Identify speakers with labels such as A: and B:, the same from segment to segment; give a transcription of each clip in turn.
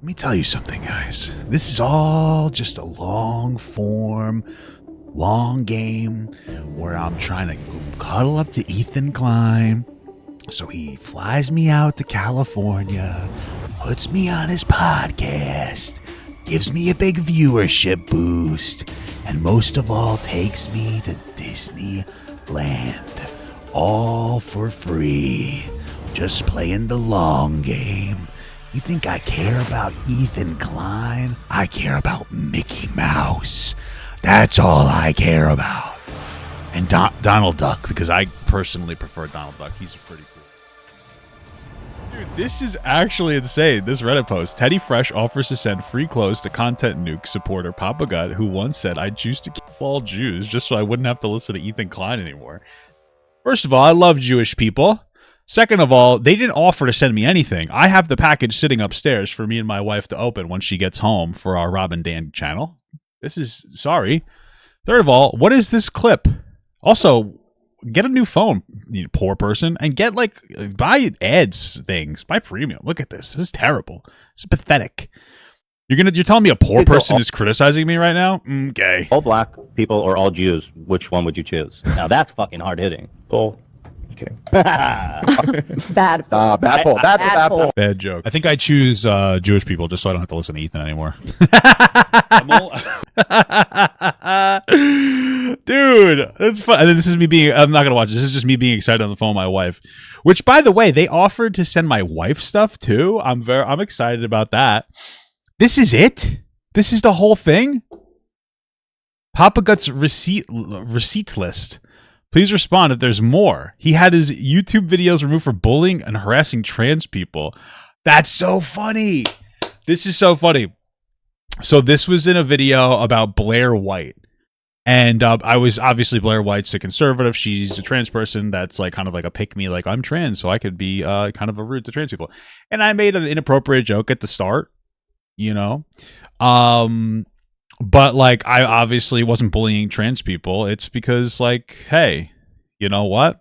A: Let me tell you something, guys. This is all just a long form, long game where I'm trying to cuddle up to Ethan Klein so he flies me out to California, puts me on his podcast, gives me a big viewership boost, and most of all takes me to Disneyland. All for free. Just playing the long game. You think I care about Ethan Klein? I care about Mickey Mouse. That's all I care about. And Donald Duck, because I personally prefer Donald Duck. He's pretty cool. Dude, this is actually insane. This Reddit post. Teddy Fresh offers to send free clothes to Content Nuke supporter Papa Gut, who once said, "I'd choose to kill all Jews just so I wouldn't have to listen to Ethan Klein anymore." First of all, I love Jewish people. Second of all, they didn't offer to send me anything. I have the package sitting upstairs for me and my wife to open when she gets home for our Rob and Dan channel. This is, sorry. Third of all, what is this clip? Also, get a new phone, you poor person, and get, like, buy ads things. Buy premium. Look at this. This is terrible. This is pathetic. You're telling me a poor person is criticizing me right now? Okay.
B: All black people or all Jews, which one would you choose? Now that's fucking hard hitting.
C: Oh. Okay.
D: Bad poll.
A: Bad joke. I think I choose Jewish people just so I don't have to listen to Ethan anymore. Dude, that's fun. And this is me being, I'm not going to watch this. This is just me being excited on the phone with my wife. Which, by the way, they offered to send my wife stuff too. I'm excited about that. This is it? This is the whole thing? Papa Gut's receipt list. Please respond if there's more. He had his YouTube videos removed for bullying and harassing trans people. That's so funny. This is so funny. So this was in a video about Blair White. And I was obviously Blair White's a conservative. She's a trans person that's like kind of like a pick me, like I'm trans, so I could be kind of a rude to trans people. And I made an inappropriate joke at the start, you know. But, like, I obviously wasn't bullying trans people. It's because, like, hey, you know what?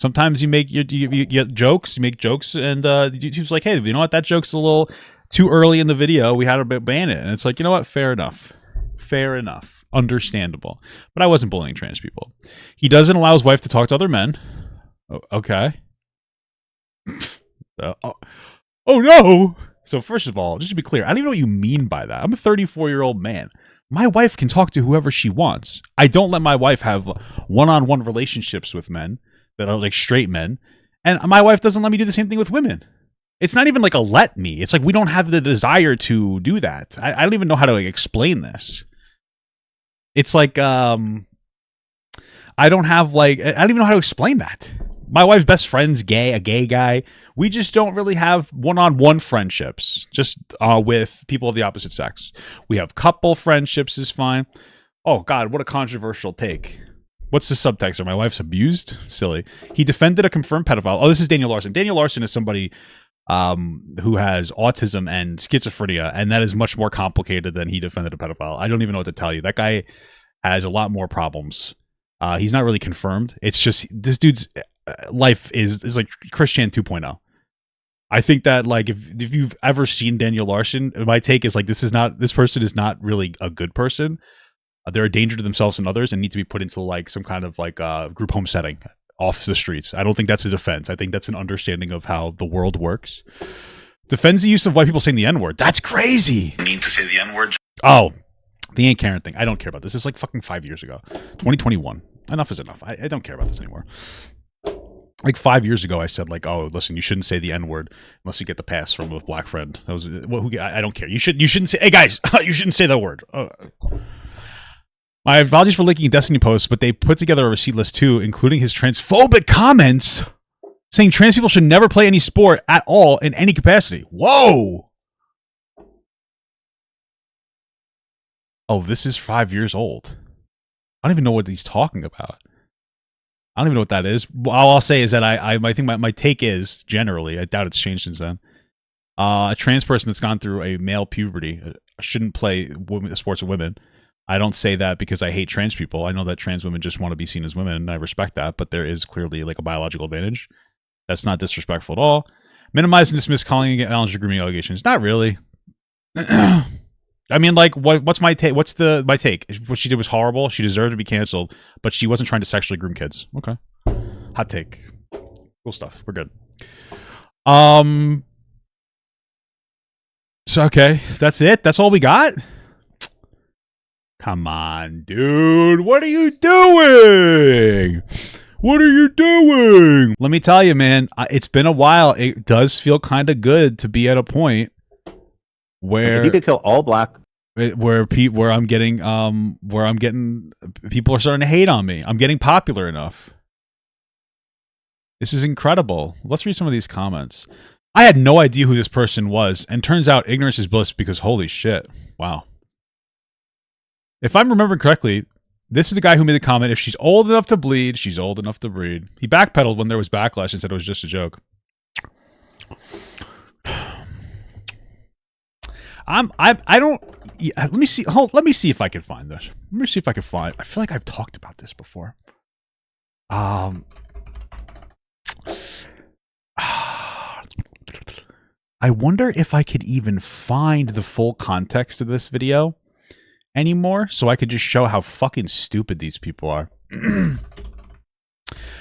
A: Sometimes you get jokes, you make jokes, and YouTube's like, hey, you know what? That joke's a little too early in the video. We had to ban it. And it's like, you know what? Fair enough. Fair enough. Understandable. But I wasn't bullying trans people. He doesn't allow his wife to talk to other men. Oh, okay. Oh, no! So first of all, just to be clear, I don't even know what you mean by that. I'm a 34-year-old man. My wife can talk to whoever she wants. I don't let my wife have one-on-one relationships with men that are like straight men. And my wife doesn't let me do the same thing with women. It's not even like a let me. It's like we don't have the desire to do that. I don't even know how to like, explain this. It's like, I don't even know how to explain that. My wife's best friend's a gay guy. We just don't really have one-on-one friendships, just with people of the opposite sex. We have couple friendships is fine. Oh, God, what a controversial take. What's the subtext? Are my wife's abused? Silly. He defended a confirmed pedophile. Oh, this is Daniel Larson. Daniel Larson is somebody who has autism and schizophrenia, and that is much more complicated than he defended a pedophile. I don't even know what to tell you. That guy has a lot more problems. He's not really confirmed. It's just this dude's life is like Chris Chan 2.0. I think that like if you've ever seen Daniel Larson, my take is like this person is not really a good person. They're a danger to themselves and others and need to be put into like some kind of like group home setting off the streets. I don't think that's a defense. I think that's an understanding of how the world works. Defends the use of white people saying the N-word. That's crazy.
E: You need to say the N-word.
A: Oh, the Aunt Karen thing. I don't care about this. This is like fucking 5 years ago. 2021. Enough is enough. I don't care about this anymore. Like 5 years ago, I said like, "Oh, listen, you shouldn't say the N-word unless you get the pass from a black friend." That was I don't care. You shouldn't say. Hey guys, you shouldn't say that word. My apologies for linking Destiny posts, but they put together a receipt list too, including his transphobic comments, saying trans people should never play any sport at all in any capacity. Whoa! Oh, this is 5 years old. I don't even know what he's talking about. I don't even know what that is. All I'll say is that I think my take is, generally, I doubt it's changed since then, a trans person that's gone through a male puberty shouldn't play sports with women. I don't say that because I hate trans people. I know that trans women just want to be seen as women, and I respect that, but there is clearly like a biological advantage. That's not disrespectful at all. Minimize and dismiss calling against grooming allegations. Not really. I mean, like, what's my take? What's my take? What she did was horrible. She deserved to be canceled, but she wasn't trying to sexually groom kids. Okay, hot take. Cool stuff. We're good. So okay, that's it. That's all we got. Come on, dude. What are you doing? What are you doing? Let me tell you, man. It's been a while. It does feel kind of good to be at a point where
B: if you could kill all black,
A: where I'm getting people are starting to hate on me. I'm getting popular enough. This is incredible. Let's read some of these comments. I had no idea who this person was, and turns out ignorance is bliss because holy shit. Wow. If I'm remembering correctly, this is the guy who made the comment, if she's old enough to bleed, she's old enough to breed. He backpedaled when there was backlash and said it was just a joke. I don't. Yeah, let me see. Let me see if I can find this. Let me see if I can find. I feel like I've talked about this before. I wonder if I could even find the full context of this video anymore, so I could just show how fucking stupid these people are.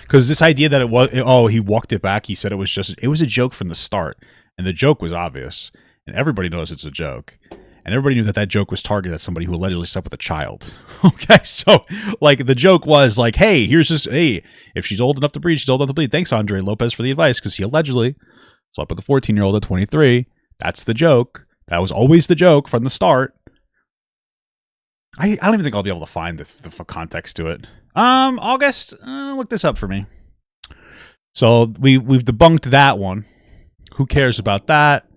A: Because this idea that it was, he walked it back. He said it was a joke from the start, and the joke was obvious, and everybody knows it's a joke, and everybody knew that joke was targeted at somebody who allegedly slept with a child. Okay, so like the joke was like, hey, if she's old enough to breed, she's old enough to bleed. Thanks, Andre Lopez, for the advice, because he allegedly slept with a 14-year-old at 23. That's the joke. That was always the joke from the start. I don't even think I'll be able to find the context to it. August, look this up for me. So we've debunked that one. Who cares about that?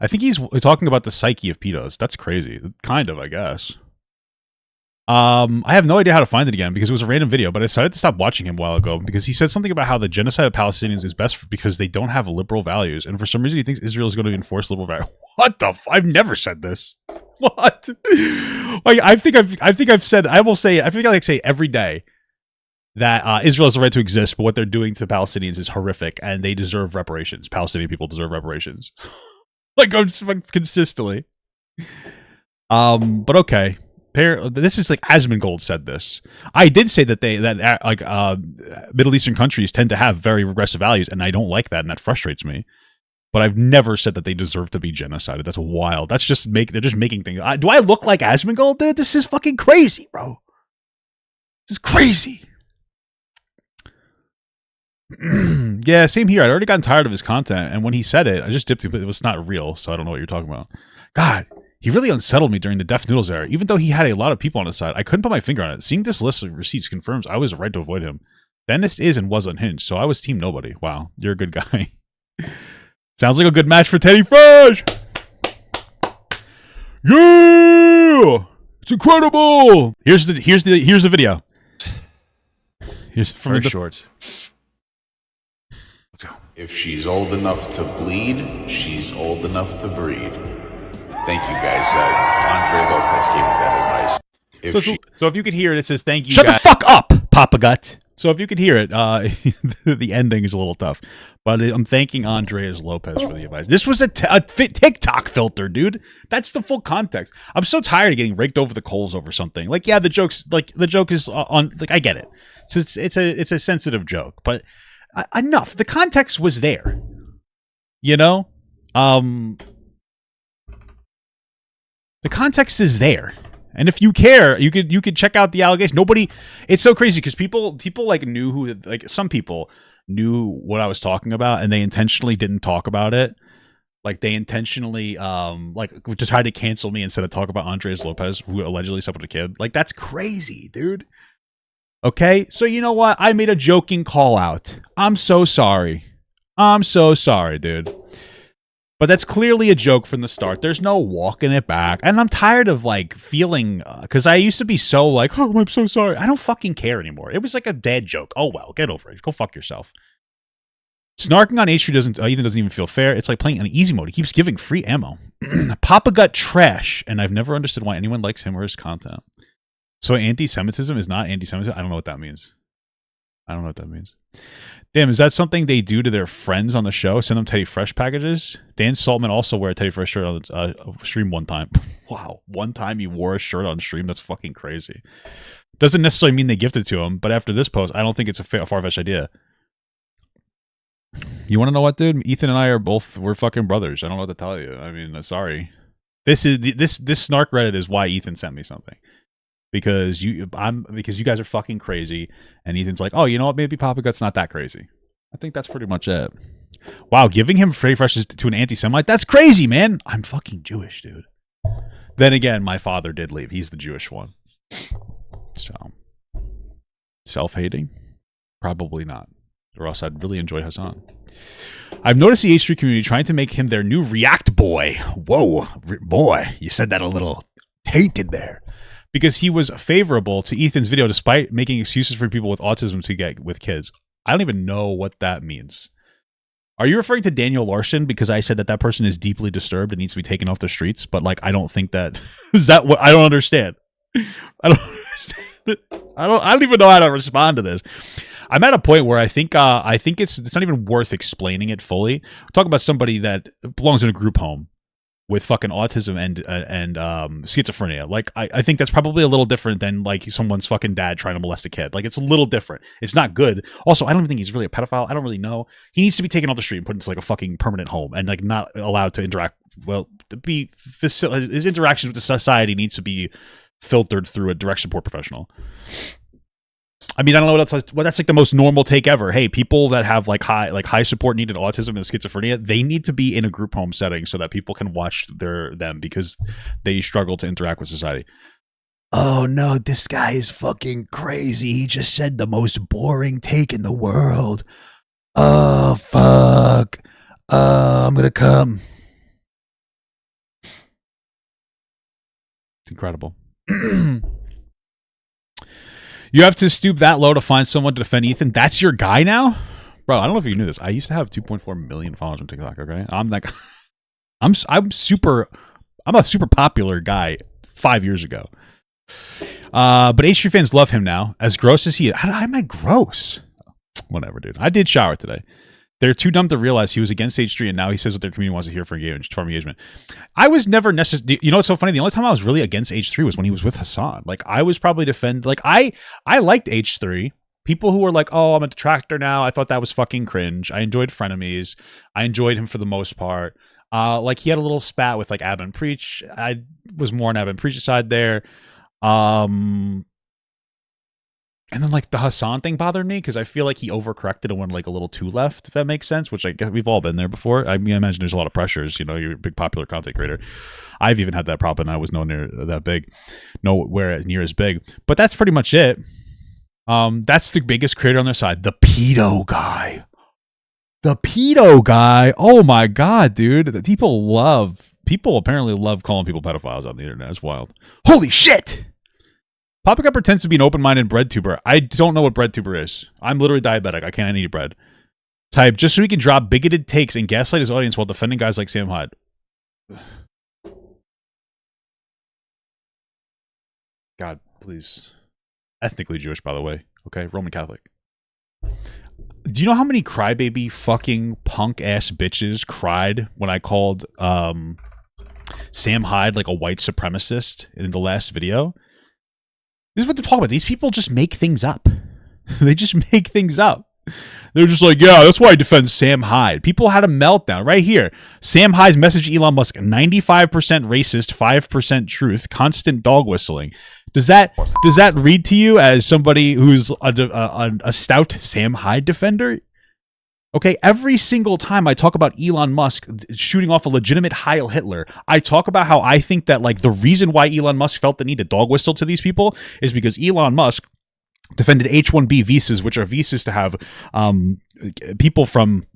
A: I think he's talking about the psyche of pedos. That's crazy. Kind of, I guess. I have no idea how to find it again because it was a random video, but I decided to stop watching him a while ago because he said something about how the genocide of Palestinians is best because they don't have liberal values, and for some reason he thinks Israel is going to enforce liberal values. What the? I've never said this. What? Like I think I've said. I will say. I think I say every day that Israel has the right to exist, but what they're doing to Palestinians is horrific, and they deserve reparations. Palestinian people deserve reparations. Like consistently. But okay. This is like Asmongold said this. I did say that Middle Eastern countries tend to have very regressive values, and I don't like that, and that frustrates me. But I've never said that they deserve to be genocided. That's wild. They're just making things. Do I look like Asmongold, dude? This is fucking crazy, bro. This is crazy. Yeah, same here. I'd already gotten tired of his content, and when he said it, I just dipped it, but it was not real, so I don't know what you're talking about. God, he really unsettled me during the Def Noodles era. Even though he had a lot of people on his side, I couldn't put my finger on it. Seeing this list of receipts confirms I was right to avoid him. Dennis is and was unhinged, so I was team nobody. Wow, you're a good guy. Sounds like a good match for Teddy Fresh. Yeah, it's incredible. Here's the video. Here's from
C: Very
A: the
C: short.
A: Let's go.
E: If she's old enough to bleed, she's old enough to breed. Thank you, guys. Andre Lopez gave me that advice.
A: So if you could hear it, it says thank you.
C: Shut
A: guys.
C: the fuck up, Papa Gut.
A: So if you could hear it, the ending is a little tough. But I'm thanking Andres Lopez for the advice. This was a TikTok filter, dude. That's the full context. I'm so tired of getting raked over the coals over something. Like, yeah, the joke is on. Like, I get it. It's a sensitive joke, but enough. The context was there. You know, the context is there. And if you care, you could check out the allegation. Nobody, it's so crazy because people like knew who, like some people knew what I was talking about and they intentionally didn't talk about it. Like they intentionally to try to cancel me instead of talk about Andres Lopez, who allegedly slept with a kid. Like that's crazy, dude. Okay, so you know what? I made a joking call out. I'm so sorry. I'm so sorry, dude. But that's clearly a joke from the start. There's no walking it back. And I'm tired of like feeling, because I used to be so like, oh, I'm so sorry. I don't fucking care anymore. It was like a dad joke. Oh, well, get over it. Go fuck yourself. Snarking on H3 doesn't even feel fair. It's like playing on easy mode. He keeps giving free ammo. Papa Gut trash. And I've never understood why anyone likes him or his content. So anti-Semitism is not anti-Semitism? I don't know what that means. I don't know what that means. Damn, is that something they do to their friends on the show? Send them Teddy Fresh packages? Dan Saltman also wore a Teddy Fresh shirt on stream one time. Wow. One time you wore a shirt on stream? That's fucking crazy. Doesn't necessarily mean they gifted to him, but after this post, I don't think it's a far-fetched idea. You want to know what, dude? Ethan and I we're fucking brothers. I don't know what to tell you. I mean, sorry. This snark Reddit is why Ethan sent me something. Because you guys are fucking crazy, and Ethan's like, oh, you know what? Maybe Papa Gut's not that crazy. I think that's pretty much it. Wow, giving him Freddy Fresh to an anti-Semite? That's crazy, man. I'm fucking Jewish, dude. Then again, my father did leave. He's the Jewish one. So, self-hating? Probably not. Or else I'd really enjoy Hassan. I've noticed the H3 community trying to make him their new React boy. Whoa, boy, you said that a little tainted there. Because he was favorable to Ethan's video despite making excuses for people with autism to get with kids. I don't even know what that means. Are you referring to Daniel Larson because I said that person is deeply disturbed and needs to be taken off the streets? But like, I don't think that is that what I don't understand. I don't understand. I don't even know how to respond to this. I'm at a point where I think it's not even worth explaining it fully. We're talking about somebody that belongs in a group home with fucking autism and schizophrenia. Like, I think that's probably a little different than like someone's fucking dad trying to molest a kid. Like, it's a little different. It's not good. Also, I don't even think he's really a pedophile. I don't really know. He needs to be taken off the street and put into like a fucking permanent home and like not allowed to interact. Well, his interactions with the society needs to be filtered through a direct support professional. I mean, I don't know what else. Well, that's like the most normal take ever. Hey, people that have like high support needed autism and schizophrenia, they need to be in a group home setting so that people can watch them because they struggle to interact with society. Oh no, this guy is fucking crazy. He just said the most boring take in the world. Oh fuck. I'm gonna come. It's incredible. You have to stoop that low to find someone to defend Ethan. That's your guy now? Bro, I don't know if you knew this. I used to have 2.4 million followers on TikTok, okay? I'm that guy. I'm a super popular guy 5 years ago. But H3 fans love him now. As gross as he is. How am I gross? Whatever, dude. I did shower today. They're too dumb to realize he was against H3, and now he says what their community wants to hear for engagement. I was never necessarily... You know what's so funny? The only time I was really against H3 was when he was with Hassan. Like, I was probably Like, I liked H3. People who were like, oh, I'm a detractor now. I thought that was fucking cringe. I enjoyed Frenemies. I enjoyed him for the most part. Like, he had a little spat with, like, Abin Preach. I was more on Abin Preach's side there. And then, like, the Hassan thing bothered me because I feel like he overcorrected and went, like, a little too left, if that makes sense, which I guess we've all been there before. I mean, I imagine there's a lot of pressures. You know, you're a big popular content creator. I've even had that problem, and I was nowhere near as big. But that's pretty much it. That's the biggest creator on their side. The pedo guy. The pedo guy. Oh, my God, dude. People apparently love calling people pedophiles on the internet. It's wild. Holy shit! Papa Gut pretends to be an open-minded bread tuber. I don't know what bread tuber is. I'm literally diabetic. I can't eat bread. Type, just so he can drop bigoted takes and gaslight his audience while defending guys like Sam Hyde. God, please. Ethnically Jewish, by the way. Okay, Roman Catholic. Do you know how many crybaby fucking punk-ass bitches cried when I called Sam Hyde like a white supremacist in the last video? This is what they're talking about. These people just make things up. They just make things up. They're just like, yeah, that's why I defend Sam Hyde. People had a meltdown right here. Sam Hyde's message to Elon Musk, 95% racist, 5% truth, constant dog whistling. Does that read to you as somebody who's a stout Sam Hyde defender? Okay, every single time I talk about Elon Musk shooting off a legitimate Heil Hitler, I talk about how I think that like the reason why Elon Musk felt the need to dog whistle to these people is because Elon Musk defended H-1B visas, which are visas to have people from,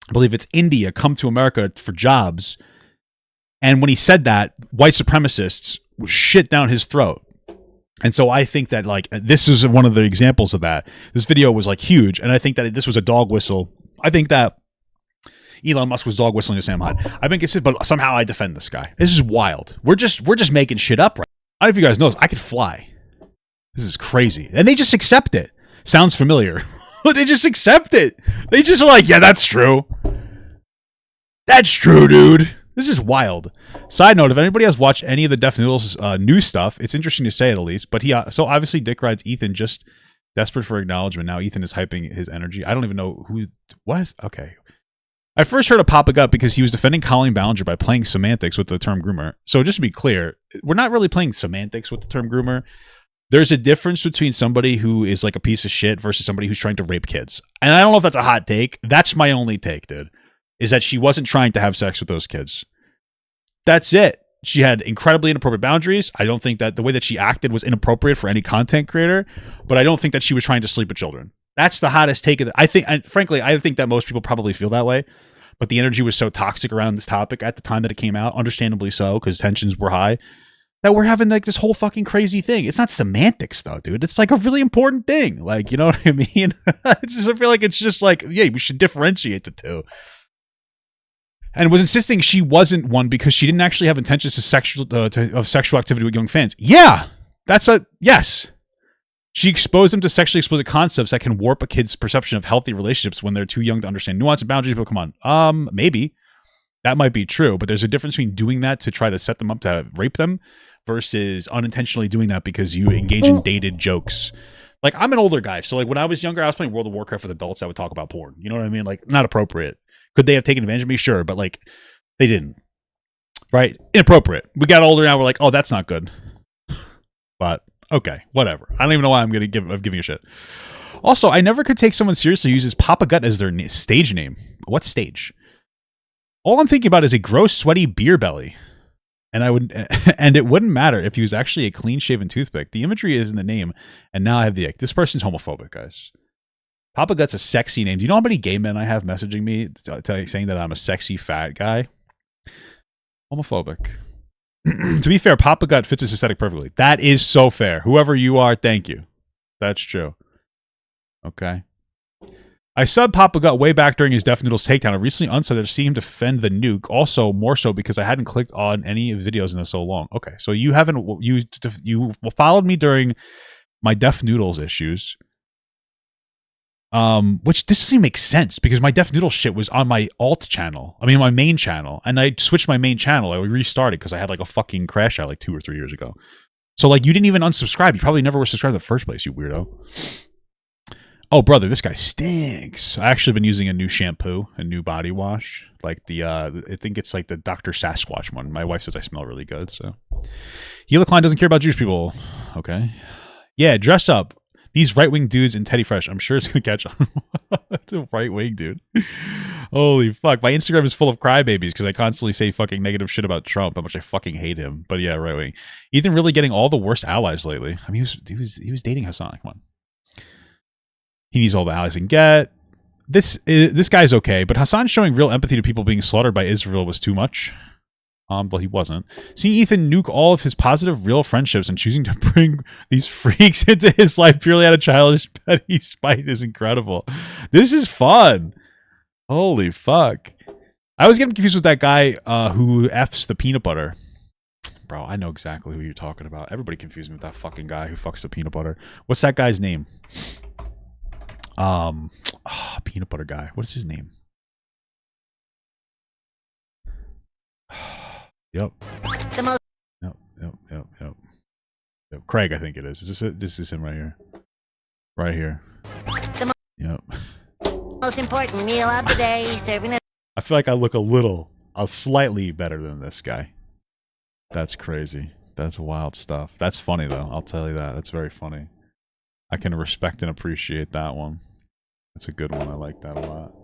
A: I believe it's India, come to America for jobs. And when he said that, white supremacists shit down his throat. And so I think that like this is one of the examples of that. This video was like huge, and I think that this was a dog whistle. I think that Elon Musk was dog whistling to Sam Hyde. I think it's, but somehow I defend this guy. This is wild. We're just making shit up, right? I don't know if you guys know this. I could fly. This is crazy, and they just accept it. Sounds familiar. They just accept it. They just are like, yeah, that's true. That's true, dude. This is wild. Side note, if anybody has watched any of the Def Noodles new stuff, it's interesting to say at least. But so obviously Dick rides Ethan, just desperate for acknowledgement. Now Ethan is hyping his energy. I don't even know what? Okay. I first heard of Papa Gut because he was defending Colleen Ballinger by playing semantics with the term groomer. So just to be clear, we're not really playing semantics with the term groomer. There's a difference between somebody who is like a piece of shit versus somebody who's trying to rape kids. And I don't know if that's a hot take. That's my only take, dude. Is that she wasn't trying to have sex with those kids. That's it. She had incredibly inappropriate boundaries. I don't think that the way that she acted was inappropriate for any content creator, but I don't think that she was trying to sleep with children. That's the hottest take of it. I think, and frankly, I think that most people probably feel that way, but the energy was so toxic around this topic at the time that it came out, understandably so, because tensions were high, that we're having like this whole fucking crazy thing. It's not semantics though, dude. It's like a really important thing. Like, you know what I mean? It's just, I feel like it's just like, yeah, we should differentiate the two. And was insisting she wasn't one because she didn't actually have intentions of sexual activity with young fans. Yeah, yes. She exposed them to sexually explicit concepts that can warp a kid's perception of healthy relationships when they're too young to understand nuance and boundaries. But come on, maybe that might be true, but there's a difference between doing that to try to set them up to rape them versus unintentionally doing that because you engage in dated jokes. Like, I'm an older guy, so like when I was younger, I was playing World of Warcraft with adults that would talk about porn. You know what I mean? Like, not appropriate. Could they have taken advantage of me? Sure, but like, they didn't. Right? Inappropriate. We got older now. We're like, oh, that's not good. But okay, whatever. I don't even know why I'm giving a shit. Also, I never could take someone seriously who uses Papa Gut as their stage name. What stage? All I'm thinking about is a gross, sweaty beer belly. And it wouldn't matter if he was actually a clean-shaven toothpick. The imagery is in the name, and now I have the ick. This person's homophobic, guys. Papa Gut's a sexy name. Do you know how many gay men I have messaging me saying that I'm a sexy fat guy? Homophobic. To be fair, Papa Gut fits his aesthetic perfectly. That is so fair. Whoever you are, thank you. That's true. Okay. I subbed Papa Gut way back during his Def Noodles takedown. I recently unsubbed to see him defend the nuke. Also, more so because I hadn't clicked on any videos in this so long. Okay, so you followed me during my Def Noodles issues. Which this doesn't even make sense because my Def Noodles shit was on my alt channel. I mean, my main channel. And I switched my main channel. I restarted because I had like a fucking crash out like 2 or 3 years ago. So like you didn't even unsubscribe. You probably never were subscribed in the first place, you weirdo. Oh, brother, this guy stinks. I actually been using a new shampoo, a new body wash. Like the, I think it's like the Dr. Sasquatch one. My wife says I smell really good, so. Hila Klein doesn't care about Jewish people. Okay. Yeah, dress up. These right-wing dudes in Teddy Fresh. I'm sure it's going to catch on. It's a right-wing dude. Holy fuck. My Instagram is full of crybabies because I constantly say fucking negative shit about Trump, how much I fucking hate him. But yeah, right-wing. Ethan really getting all the worst allies lately. I mean, he was dating Hassan. Come on. He needs all the allies he can get. This guy's okay, but Hassan showing real empathy to people being slaughtered by Israel was too much. Well, he wasn't. Seeing Ethan nuke all of his positive, real friendships and choosing to bring these freaks into his life purely out of childish petty spite is incredible. This is fun. Holy fuck. I was getting confused with that guy who F's the peanut butter. Bro, I know exactly who you're talking about. Everybody confused me with that fucking guy who fucks the peanut butter. What's that guy's name? Peanut butter guy. What is his name? Yep. Yep. Craig, I think it is. Is this it? This is him right here. Right here. Yep.
C: Most important meal of the day, serving it.
A: I feel like I look slightly better than this guy. That's crazy. That's wild stuff. That's funny though. I'll tell you that. That's very funny. I can respect and appreciate that one. That's a good one. I like that a lot.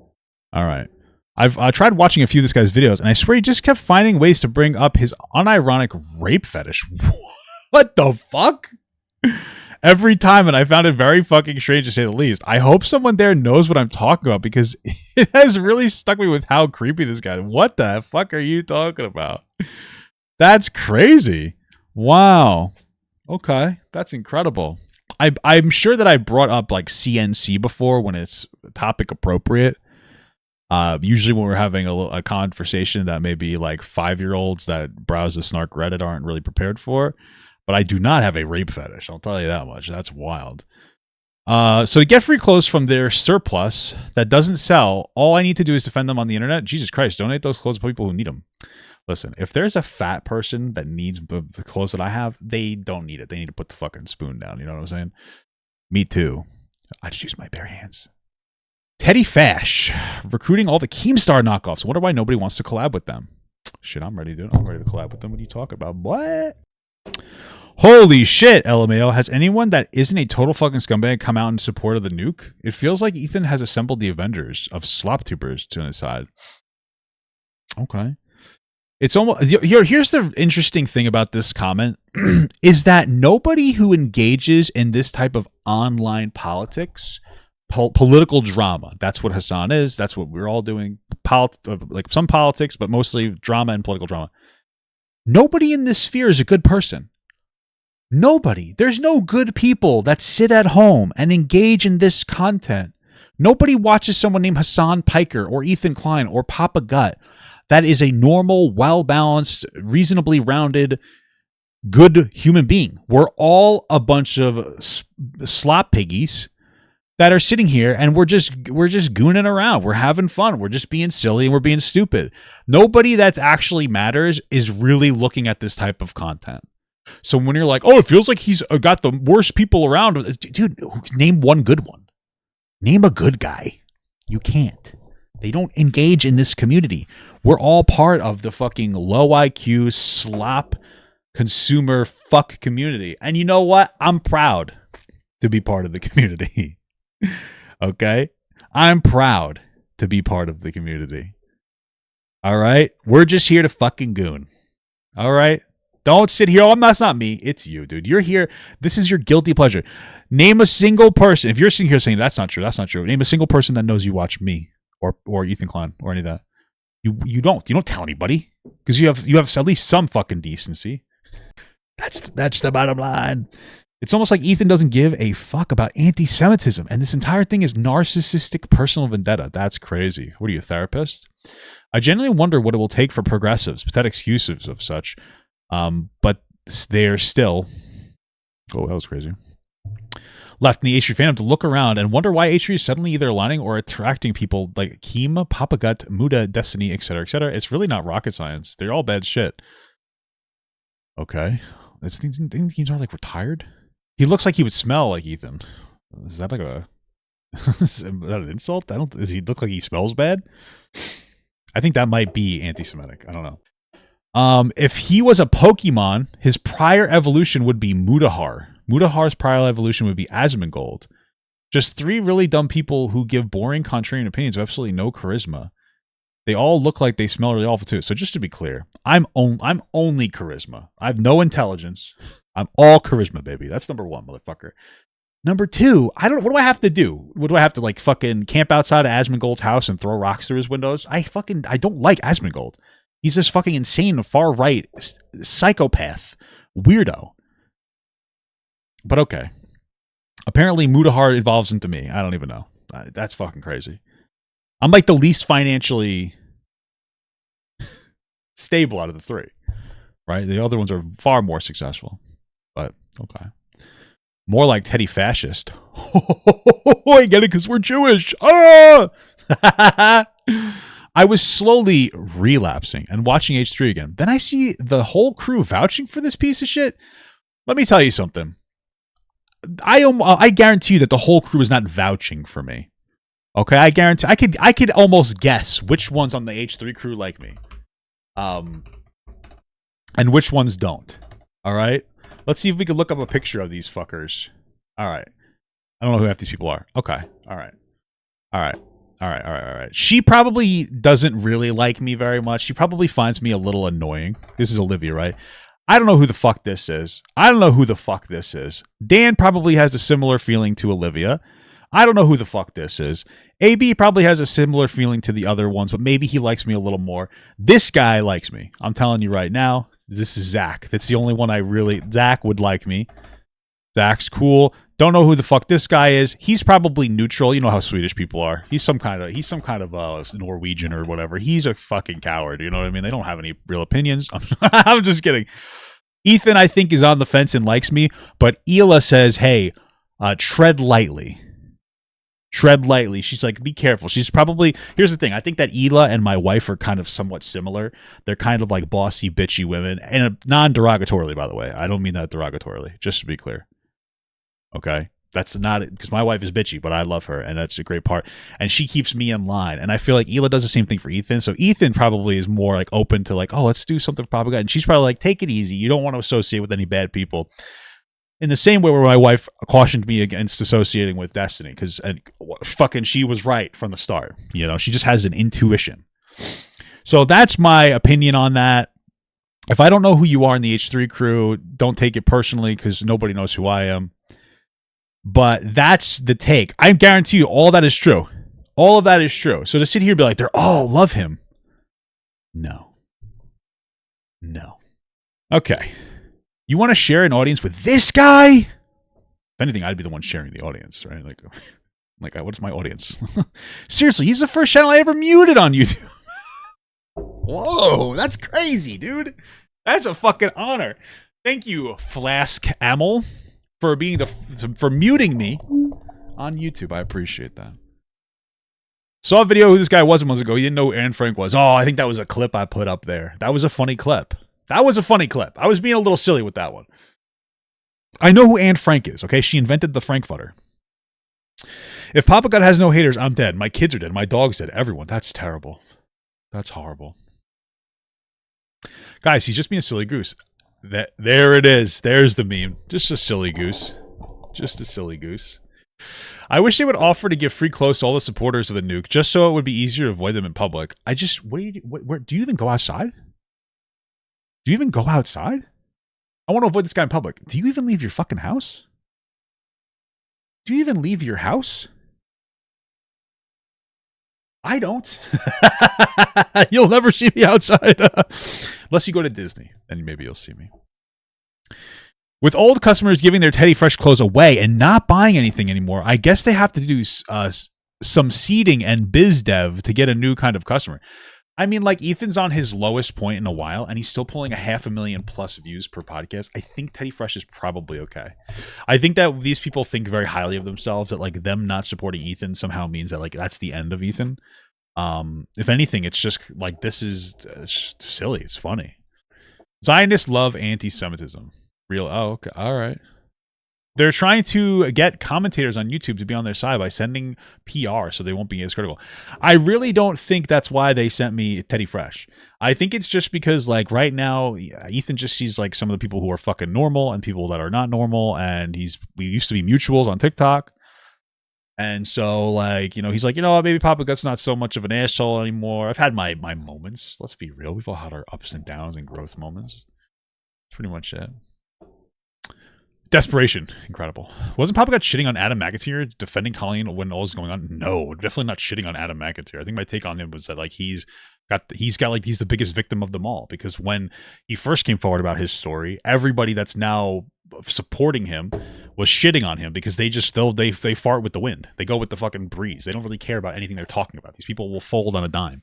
A: All right. I've tried watching a few of this guy's videos, and I swear he just kept finding ways to bring up his unironic rape fetish. What the fuck? Every time, and I found it very fucking strange to say the least. I hope someone there knows what I'm talking about, because it has really stuck me with how creepy this guy is. What the fuck are you talking about? That's crazy. Wow. Okay. That's incredible. I'm sure that I brought up like CNC before when it's topic appropriate. Usually when we're having a conversation that maybe like 5-year-olds that browse the snark Reddit aren't really prepared for. But I do not have a rape fetish. I'll tell you that much. That's wild. So to get free clothes from their surplus that doesn't sell, all I need to do is defend them on the internet. Jesus Christ, donate those clothes to people who need them. Listen, if there's a fat person that needs the clothes that I have, they don't need it. They need to put the fucking spoon down. You know what I'm saying? Me too. I just use my bare hands. Teddy Fash, recruiting all the Keemstar knockoffs. I wonder why nobody wants to collab with them. Shit, I'm ready to collab with them. What are you talking about? What? Holy shit, LMAO. Has anyone that isn't a total fucking scumbag come out in support of the nuke? It feels like Ethan has assembled the Avengers of slop tubers to his side. Okay. It's almost here's the interesting thing about this comment is that nobody who engages in this type of online politics, political drama, that's what Hassan is, that's what we're all doing, like some politics, but mostly drama and political drama. Nobody in this sphere is a good person. Nobody. There's no good people that sit at home and engage in this content. Nobody watches someone named Hassan Piker or Ethan Klein or Papa Gut. That is a normal, well-balanced, reasonably rounded, good human being. We're all a bunch of slop piggies that are sitting here and we're just gooning around. We're having fun. We're just being silly and we're being stupid. Nobody that actually matters is really looking at this type of content. So when you're like, oh, it feels like he's got the worst people around. Dude, name one good one. Name a good guy. You can't. They don't engage in this community. We're all part of the fucking low IQ, slop, consumer fuck community. And you know what? I'm proud to be part of the community. Okay? I'm proud to be part of the community. All right? We're just here to fucking goon. All right? Don't sit here. Oh, that's not me. It's you, dude. You're here. This is your guilty pleasure. Name a single person. If you're sitting here saying that's not true, name a single person that knows you watch me or Ethan Klein or any of that. You don't tell anybody because you have at least some fucking decency. That's the bottom line. It's almost like Ethan doesn't give a fuck about anti-Semitism, and this entire thing is narcissistic personal vendetta. That's crazy. What are you, a therapist? I genuinely wonder what it will take for progressives, pathetic excuses of such. But they're still, oh, that was crazy, left in the H3 fandom to look around and wonder why H3 is suddenly either aligning or attracting people like Keem, Papa Gut, Muda, Destiny, etc., etc. It's really not rocket science. They're all bad shit. Okay. Things are like retired. He looks like he would smell like Ethan. Is that like is that an insult? Does he look like he smells bad? I think that might be anti-Semitic. I don't know. If he was a Pokemon, his prior evolution would be Mudahar. Mudahar's prior evolution would be Asmongold. Just three really dumb people who give boring, contrarian opinions with absolutely no charisma. They all look like they smell really awful too. So just to be clear, I'm only charisma. I have no intelligence. I'm all charisma, baby. That's number one, motherfucker. Number two, what do I have to do? What do I have to like fucking camp outside of Asmongold's house and throw rocks through his windows? I don't like Asmongold. He's this fucking insane, far-right psychopath weirdo. But okay. Apparently, Mudahar evolves into me. I don't even know. That's fucking crazy. I'm like the least financially stable out of the three. Right? The other ones are far more successful. But, okay. More like Teddy Fascist. I get it because we're Jewish. Ah! I was slowly relapsing and watching H3 again. Then I see the whole crew vouching for this piece of shit. Let me tell you something. I guarantee you that the whole crew is not vouching for me. Okay, I guarantee I could almost guess which ones on the H3 crew like me, and which ones don't. All right, let's see if we can look up a picture of these fuckers. All right, I don't know who half these people are. Okay, all right. She probably doesn't really like me very much. She probably finds me a little annoying. This is Olivia, right? I don't know who the fuck this is. Dan probably has a similar feeling to Olivia. I don't know who the fuck this is. AB probably has a similar feeling to the other ones, but maybe he likes me a little more. This guy likes me. I'm telling you right now. This is Zach. That's the only one Zach would like me. Zach's cool. Don't know who the fuck this guy is. He's probably neutral. You know how Swedish people are. He's some kind of Norwegian or whatever. He's a fucking coward. You know what I mean? They don't have any real opinions. I'm just kidding. Ethan, I think, is on the fence and likes me, but Ela says, hey, tread lightly. Tread lightly. She's like, be careful. She's probably, here's the thing. I think that Hila and my wife are kind of somewhat similar. They're kind of like bossy, bitchy women, and non-derogatorily, by the way. I don't mean that derogatorily, just to be clear. Okay? That's not, because my wife is bitchy, but I love her, and that's a great part. And she keeps me in line. And I feel like Hila does the same thing for Ethan. So Ethan probably is more like open to like, oh, let's do something for Papa God. And she's probably like, take it easy. You don't want to associate with any bad people. In the same way where my wife cautioned me against associating with Destiny, because fucking she was right from the start. You know, she just has an intuition. So that's my opinion on that. If I don't know who you are in the H3 crew, don't take it personally, because nobody knows who I am. But that's the take. I guarantee you all that is true. All of that is true. So to sit here and be like, they're all love him. No. No. Okay. You want to share an audience with this guy? If anything, I'd be the one sharing the audience, right? Like what's my audience? Seriously, he's the first channel I ever muted on YouTube. Whoa, that's crazy, dude. That's a fucking honor. Thank you, Flask Amel, for being for muting me on YouTube. I appreciate that. Saw a video who this guy was months ago. He didn't know who Anne Frank was. Oh, I think that was a clip I put up there. That was a funny clip. That was a funny clip. I was being a little silly with that one. I know who Anne Frank is, okay? She invented the Frankfurter. If Papa God has no haters, I'm dead. My kids are dead. My dog's dead. Everyone. That's terrible. That's horrible. Guys, he's just being a silly goose. There it is. There's the meme. Just a silly goose. Just a silly goose. I wish they would offer to give free clothes to all the supporters of the nuke, just so it would be easier to avoid them in public. I just... Where do you even go outside? Do you even go outside? I want to avoid this guy in public. Do you even leave your fucking house? Do you even leave your house? I don't. You'll never see me outside. Unless you go to Disney. Then maybe you'll see me. With old customers giving their Teddy Fresh clothes away and not buying anything anymore, I guess they have to do some seeding and biz dev to get a new kind of customer. I mean, like, Ethan's on his lowest point in a while, and he's still pulling 500,000 plus views per podcast. I think Teddy Fresh is probably okay. I think that these people think very highly of themselves, that, like, them not supporting Ethan somehow means that, like, that's the end of Ethan. If anything, it's just, like, this is silly. It's funny. Zionists love anti-Semitism. Real, oh, okay, all right. They're trying to get commentators on YouTube to be on their side by sending PR so they won't be as critical. I really don't think that's why they sent me Teddy Fresh. I think it's just because, like, right now, Ethan just sees, like, some of the people who are fucking normal and people that are not normal, and we used to be mutuals on TikTok. And so, like, you know, he's like, you know what, maybe Papa Gut's not so much of an asshole anymore. I've had my moments. Let's be real. We've all had our ups and downs and growth moments. That's pretty much it. Desperation. Incredible. Wasn't Papa Gut shitting on Adam McAteer defending Colleen when all was going on? No, definitely not shitting on Adam McAteer. I think my take on him was that, like, he's the biggest victim of them all, because when he first came forward about his story, everybody that's now supporting him was shitting on him because they fart with the wind. They go with the fucking breeze. They don't really care about anything they're talking about. These people will fold on a dime.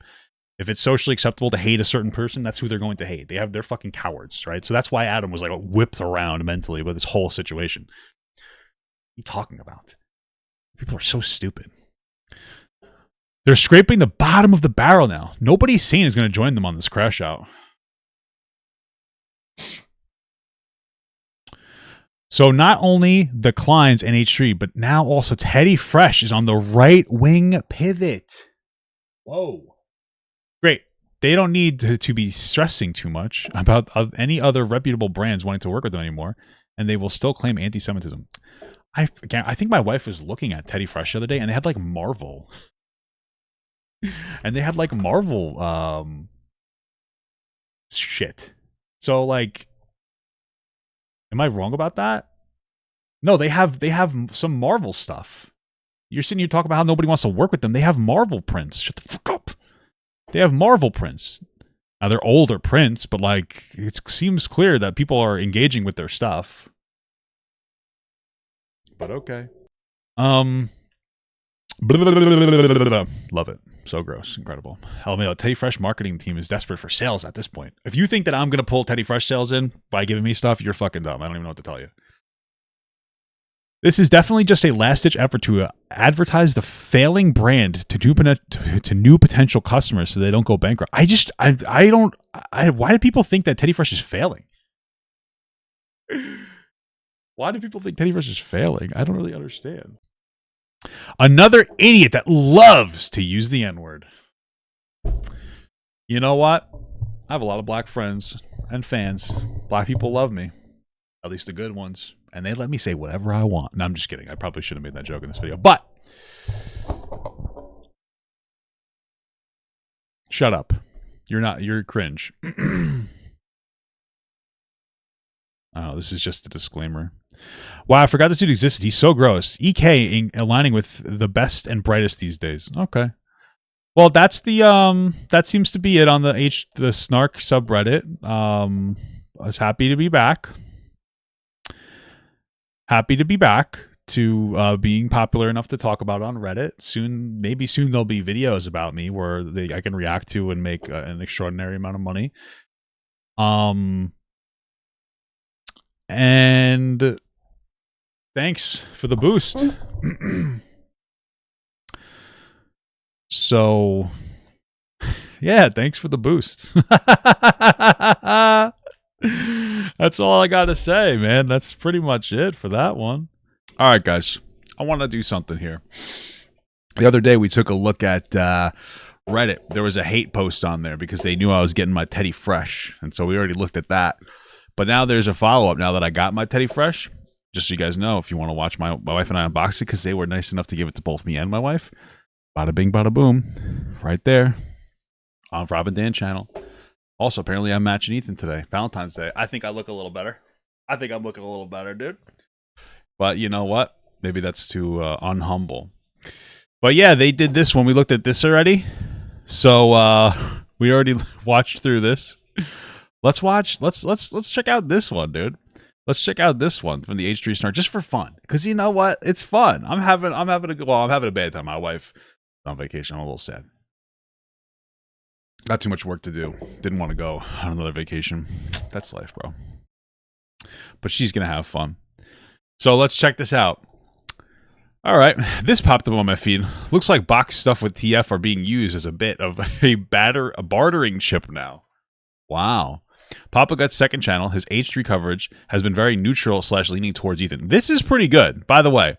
A: If it's socially acceptable to hate a certain person, that's who they're going to hate. They're fucking cowards, right? So that's why Adam was, like, whipped around mentally with this whole situation. What are you talking about? People are so stupid. They're scraping the bottom of the barrel now. Nobody sane is going to join them on this crash out. So not only the Kleins and H3, but now also Teddy Fresh is on the right wing pivot. Whoa. Great. They don't need to be stressing too much about any other reputable brands wanting to work with them anymore, and they will still claim anti-Semitism. I think my wife was looking at Teddy Fresh the other day, and they had, like, Marvel. And they had, like, Marvel shit. So, like, am I wrong about that? No, they have some Marvel stuff. You're sitting here talking about how nobody wants to work with them. They have Marvel prints. Shut the fuck up. They have Marvel prints. Now, they're older prints, but, like, it seems clear that people are engaging with their stuff. But okay. Love it. So gross. Incredible. LMAO, Teddy Fresh marketing team is desperate for sales at this point. If you think that I'm going to pull Teddy Fresh sales in by giving me stuff, you're fucking dumb. I don't even know what to tell you. This is definitely just a last-ditch effort to advertise the failing brand to new potential customers so they don't go bankrupt. Why do people think that Teddy Fresh is failing? Why do people think Teddy Fresh is failing? I don't really understand. Another idiot that loves to use the N-word. You know what? I have a lot of black friends and fans. Black people love me. At least the good ones. And they let me say whatever I want. No, I'm just kidding. I probably should have made that joke in this video. But shut up. You're cringe. Oh, this is just a disclaimer. Wow, I forgot this dude existed. He's so gross. EK aligning with the best and brightest these days. Okay. Well, that's the that seems to be it on the snark subreddit. I was happy to be back. Happy to be back to being popular enough to talk about it on Reddit. Maybe soon there'll be videos about me where I can react to and make an extraordinary amount of money. And thanks for the boost. So, yeah, thanks for the boost. That's all I gotta say, man. That's pretty much it for that one. All right, guys. I want to do something here. The other day, we took a look at Reddit. There was a hate post on there because they knew I was getting my Teddy Fresh. And so we already looked at that. But now there's a follow-up now that I got my Teddy Fresh. Just so you guys know, if you want to watch my wife and I unbox it, because they were nice enough to give it to both me and my wife. Bada bing, bada boom. Right there. On Rob and Dan channel. Also, apparently I'm matching Ethan today. Valentine's Day. I think I look a little better. I think I'm looking a little better, dude. But you know what? Maybe that's too unhumble. But yeah, they did this when we looked at this already. So we already watched through this. Let's check out this one, dude. Let's check out this one from the H3 Snark just for fun. Because you know what? It's fun. I'm having a bad time. My wife is on vacation. I'm a little sad. Got too much work to do. Didn't want to go on another vacation. That's life, bro. But she's going to have fun. So let's check this out. All right. This popped up on my feed. Looks like box stuff with TF are being used as a bit of a bartering chip now. Wow. Papa Gut's second channel, his H3 coverage, has been very neutral / leaning towards Ethan. This is pretty good. By the way,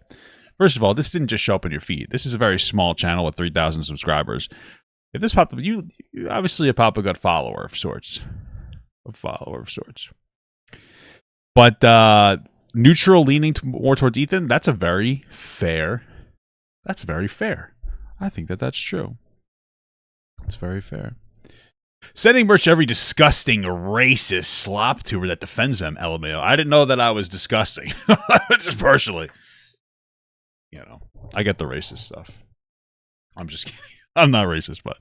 A: first of all, this didn't just show up in your feed. This is a very small channel with 3,000 subscribers. If this popped up, you're obviously a Papa Gut follower of sorts. But neutral leaning more towards Ethan, that's very fair. I think that's true. It's very fair. Sending merch to every disgusting, racist slop tuber that defends them, LMAO. I didn't know that I was disgusting. Just personally. You know, I get the racist stuff. I'm just kidding. I'm not racist, but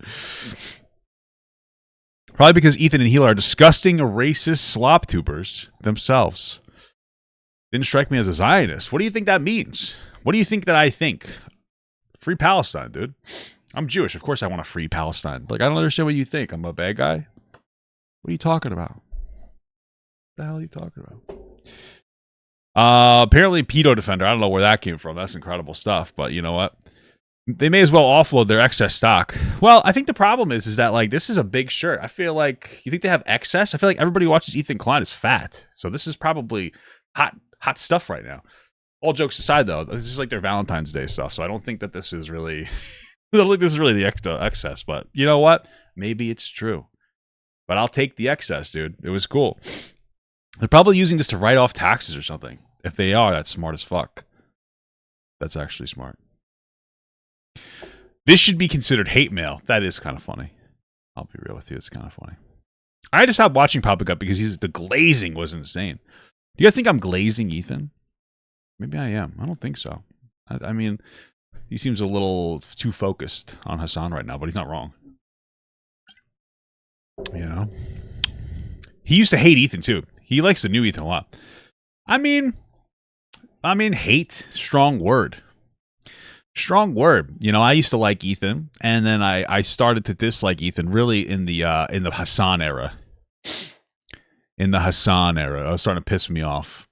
A: probably because Ethan and Healer are disgusting, racist slop tubers themselves. Didn't strike me as a Zionist. What do you think that means? What do you think that I think? Free Palestine, dude. I'm Jewish. Of course I want to free Palestine. Like, I don't understand what you think. I'm a bad guy? What are you talking about? What the hell are you talking about? Apparently Pedo Defender. I don't know where that came from. That's incredible stuff. But you know what? They may as well offload their excess stock. Well, I think the problem is that, like, this is a big shirt. I feel like, you think they have excess? I feel like everybody who watches Ethan Klein is fat. So this is probably hot stuff right now. All jokes aside, though, this is like their Valentine's Day stuff. So I don't think that this is really, I don't think this is really the excess. But you know what? Maybe it's true. But I'll take the excess, dude. It was cool. They're probably using this to write off taxes or something. If they are, that's smart as fuck. That's actually smart. This should be considered hate mail. That is kind of funny. I'll be real with you. It's kind of funny. I had to stop watching Papa Gut because the glazing was insane. Do you guys think I'm glazing Ethan? Maybe I am. I don't think so. I mean, he seems a little too focused on Hassan right now, but he's not wrong. You know? He used to hate Ethan, too. He likes the new Ethan a lot. I mean, hate, strong word. Strong word. You know, I used to like Ethan, and then I started to dislike Ethan really in the Hassan era. In the Hassan era. It was starting to piss me off.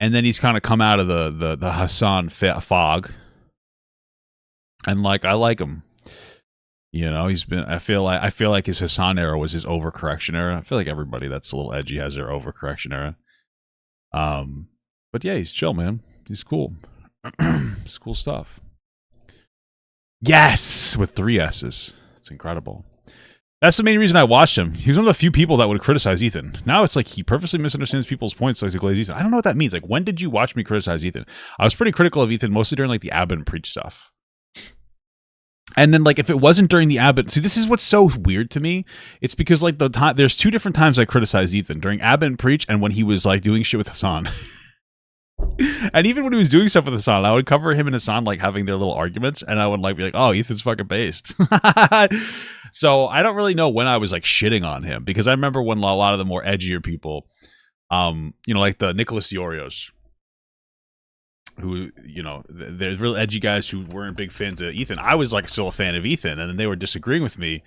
A: And then he's kind of come out of the Hassan fog. And like, I like him. You know, he's been. I feel like his Hassan era was his overcorrection era. I feel like everybody that's a little edgy has their overcorrection era. But yeah, he's chill, man. He's cool. It's cool stuff. Yes, with 3 S's. It's incredible. That's the main reason I watched him. He was one of the few people that would criticize Ethan. Now it's like he purposely misunderstands people's points so to glaze Ethan. I don't know what that means. Like, when did you watch me criticize Ethan? I was pretty critical of Ethan mostly during like the Abbott and Preach stuff. And then, like, if it wasn't during the Abbott... See, this is what's so weird to me. It's because, like, there's 2 different times I criticized Ethan. During Abbott and Preach and when he was, like, doing shit with Hassan. And even when he was doing stuff with Hassan, I would cover him and Hassan, like, having their little arguments. And I would, like, be like, oh, Ethan's fucking based. So I don't really know when I was, like, shitting on him. Because I remember when a lot of the more edgier people, you know, like the Nicholas Diorios, who, you know, they're real edgy guys who weren't big fans of Ethan. I was like still a fan of Ethan, and then they were disagreeing with me.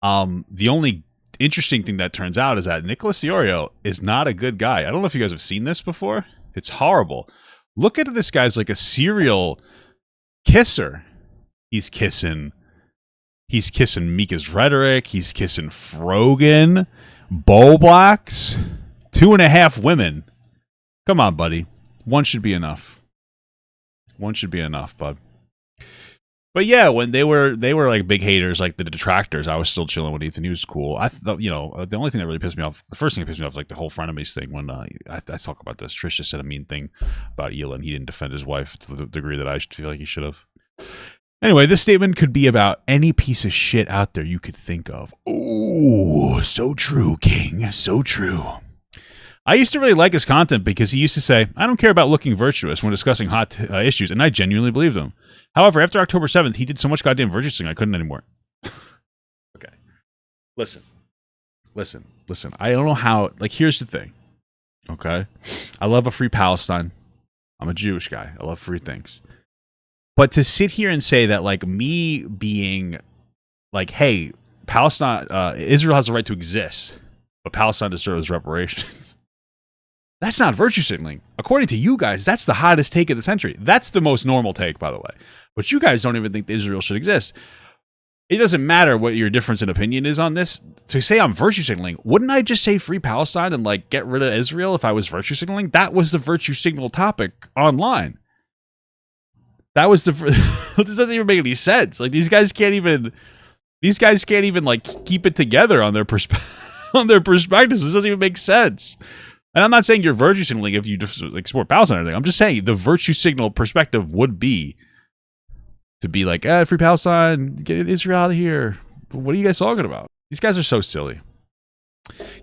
A: The only interesting thing that turns out is that Nicholas Diorio is not a good guy. I don't know if you guys have seen this before. It's horrible. Look at this guy's like a serial kisser. He's kissing Mika's Rhetoric. He's kissing Frogan, Bo Blacks, 2.5 women. Come on, buddy. 1 should be enough. 1 should be enough, bud. But yeah, when they were like big haters, like the detractors, I was still chilling with Ethan. He was cool. I thought, you know, the only thing that really pissed me off, the first thing that pissed me off was like the whole frenemies thing. When I talk about this, Trisha said a mean thing about Elon. He didn't defend his wife to the degree that I feel like he should have. Anyway, this statement could be about any piece of shit out there you could think of. Ooh, so true, King. So true. I used to really like his content because he used to say, I don't care about looking virtuous when discussing hot issues, and I genuinely believed him. However, after October 7th, he did so much goddamn virtuousing I couldn't anymore. Okay. Listen. I don't know how, like, here's the thing. Okay? I love a free Palestine. I'm a Jewish guy. I love free things. But to sit here and say that, like, me being like, hey, Palestine, Israel has the right to exist, but Palestine deserves reparations. That's not virtue signaling. According to you guys, that's the hottest take of the century. That's the most normal take, by the way. But you guys don't even think that Israel should exist. It doesn't matter what your difference in opinion is on this. To say I'm virtue signaling, wouldn't I just say free Palestine and like get rid of Israel if I was virtue signaling? That was the virtue signal topic online. That was the... This doesn't even make any sense. Like, these guys can't even like keep it together on their on their perspectives. This doesn't even make sense. And I'm not saying you're virtue signaling if you just like support Palestine or anything. I'm just saying the virtue signal perspective would be to be like, free Palestine, get Israel out of here. What are you guys talking about? These guys are so silly.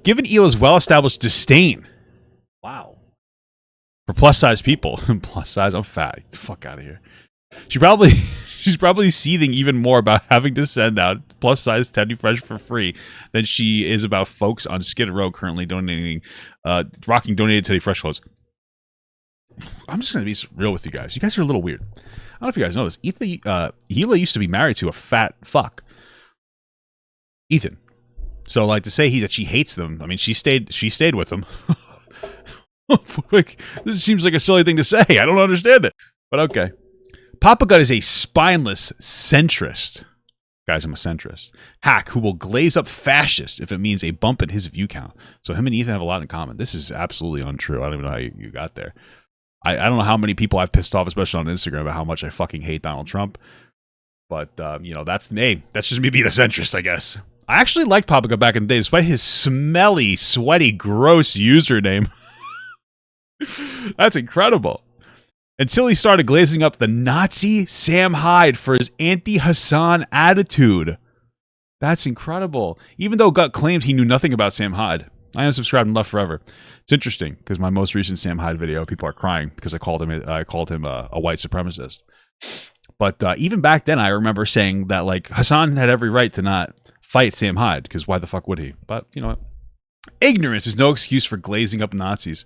A: Given Ela's well-established disdain, wow, for plus-size people, plus size, I'm fat. Get the fuck out of here. She's probably seething even more about having to send out plus-size Teddy Fresh for free than she is about folks on Skid Row currently rocking donated Teddy Fresh clothes. I'm just going to be real with you guys. You guys are a little weird. I don't know if you guys know this. Hila used to be married to a fat fuck. Ethan. So, like, to say that she hates them, I mean, she stayed with them. Like, this seems like a silly thing to say. I don't understand it. But okay. Papa Gut is a spineless centrist. Guys, I'm a centrist. Hack who will glaze up fascist if it means a bump in his view count. So him and Ethan have a lot in common. This is absolutely untrue. I don't even know how you got there. I don't know how many people I've pissed off, especially on Instagram, about how much I fucking hate Donald Trump. But, you know, that's just me being a centrist, I guess. I actually liked Papa Gut back in the day, despite his smelly, sweaty, gross username. That's incredible. Until he started glazing up the Nazi Sam Hyde for his anti-Hassan attitude. That's incredible. Even though Gut claimed he knew nothing about Sam Hyde. I unsubscribed and left forever. It's interesting, because my most recent Sam Hyde video, people are crying because I called him a white supremacist. But even back then, I remember saying that like Hassan had every right to not fight Sam Hyde, because why the fuck would he? But you know what? Ignorance is no excuse for glazing up Nazis.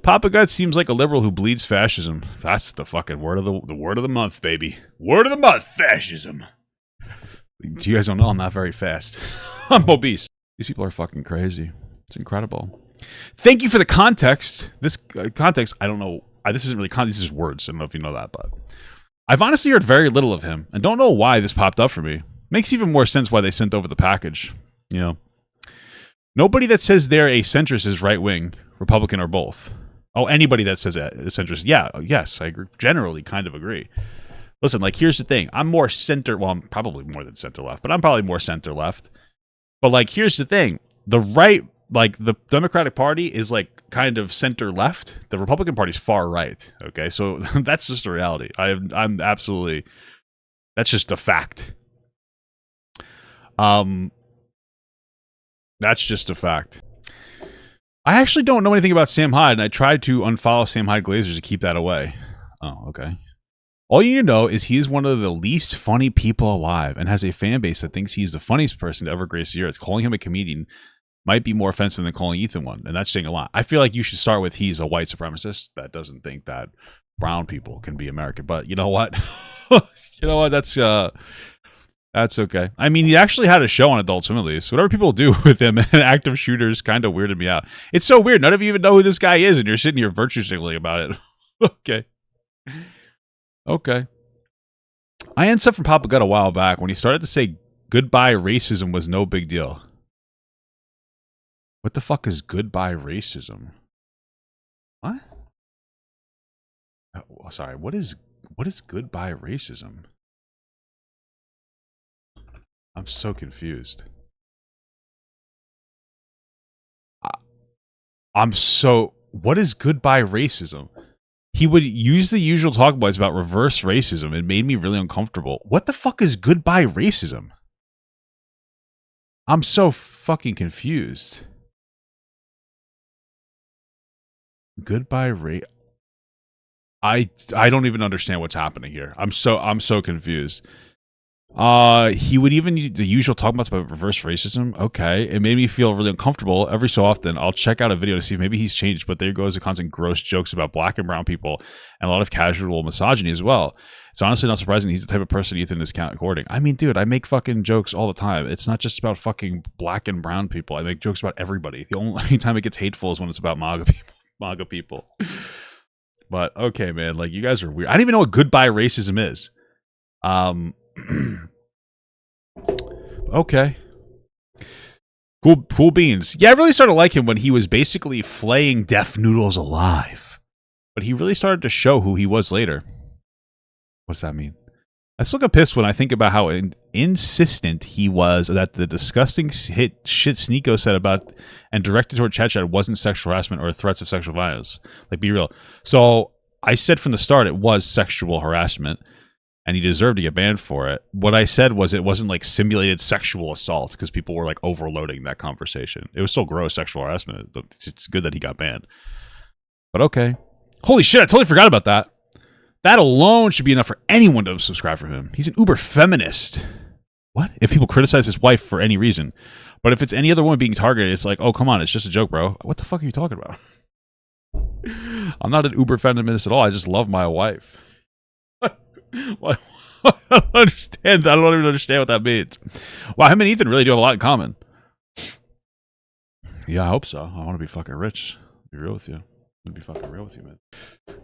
A: Papa Gut seems like a liberal who bleeds fascism. That's the fucking word of the word of the month, baby. Word of the month, fascism. You guys don't know I'm not very fast. I'm obese. These people are fucking crazy. It's incredible. Thank you for the context. This context, I don't know. This isn't really context. This is words. I don't know if you know that, but I've honestly heard very little of him, and don't know why this popped up for me. Makes even more sense why they sent over the package. You know, nobody that says they're a centrist is right wing, Republican, or both. Oh, anybody that says that is centrist, yes, I agree. Generally, kind of agree. Listen, like, here's the thing. I'm more center. Well, I'm probably more than center left, but I'm probably more center left. But like, here's the thing. The right, like, the Democratic Party is like kind of center left. The Republican Party is far right. Okay, so that's just a reality. I'm absolutely. That's just a fact. That's just a fact. I actually don't know anything about Sam Hyde, and I tried to unfollow Sam Hyde Glazers to keep that away. Oh, okay. All you need to know is he is one of the least funny people alive and has a fan base that thinks he's the funniest person to ever grace the earth. Calling him a comedian might be more offensive than calling Ethan one, and that's saying a lot. I feel like you should start with he's a white supremacist that doesn't think that brown people can be American. But you know what? You know what? That's okay. I mean, he actually had a show on Adult Swim, at least. Whatever people do with him and active shooters kind of weirded me out. It's so weird. None of you even know who this guy is, and you're sitting here virtue signaling about it. Okay. Okay. I had stuff from Papa Gut a while back when he started to say goodbye racism was no big deal. What the fuck is goodbye racism? What? Oh, sorry. What is goodbye racism? I'm so confused. What is goodbye racism? He would use the usual talk points about reverse racism. It made me really uncomfortable. What the fuck is goodbye racism? I'm so fucking confused. Goodbye I don't even understand what's happening here. I'm so confused. He would even use the usual talk about reverse racism. Okay. It made me feel really uncomfortable. Every so often, I'll check out a video to see if maybe he's changed, but there goes the constant gross jokes about black and brown people and a lot of casual misogyny as well. It's honestly not surprising he's the type of person Ethan is courting. I mean, dude, I make fucking jokes all the time. It's not just about fucking black and brown people. I make jokes about everybody. The only time it gets hateful is when it's about MAGA people. But okay, man, like, you guys are weird. I don't even know what goodbye racism is. Okay. Cool beans. Yeah, I really started to like him when he was basically flaying deaf noodles alive. But he really started to show who he was later. What's that mean? I still get pissed when I think about how insistent he was that the disgusting shit Sneeko said about and directed toward Chat wasn't sexual harassment or threats of sexual violence. Like, be real. So I said from the start it was sexual harassment. And he deserved to get banned for it. What I said was it wasn't like simulated sexual assault because people were like overloading that conversation. It was still gross sexual harassment. It's good that he got banned. But okay. Holy shit, I totally forgot about that. That alone should be enough for anyone to subscribe for him. He's an uber feminist. What? If people criticize his wife for any reason. But if it's any other woman being targeted, it's like, oh, come on, it's just a joke, bro. What the fuck are you talking about? I'm not an uber feminist at all. I just love my wife. What? I don't understand. I don't even understand what that means. Wow, him and Ethan really do have a lot in common. Yeah, I hope so. I want to be fucking rich. Be real with you. I'm gonna be fucking real with you,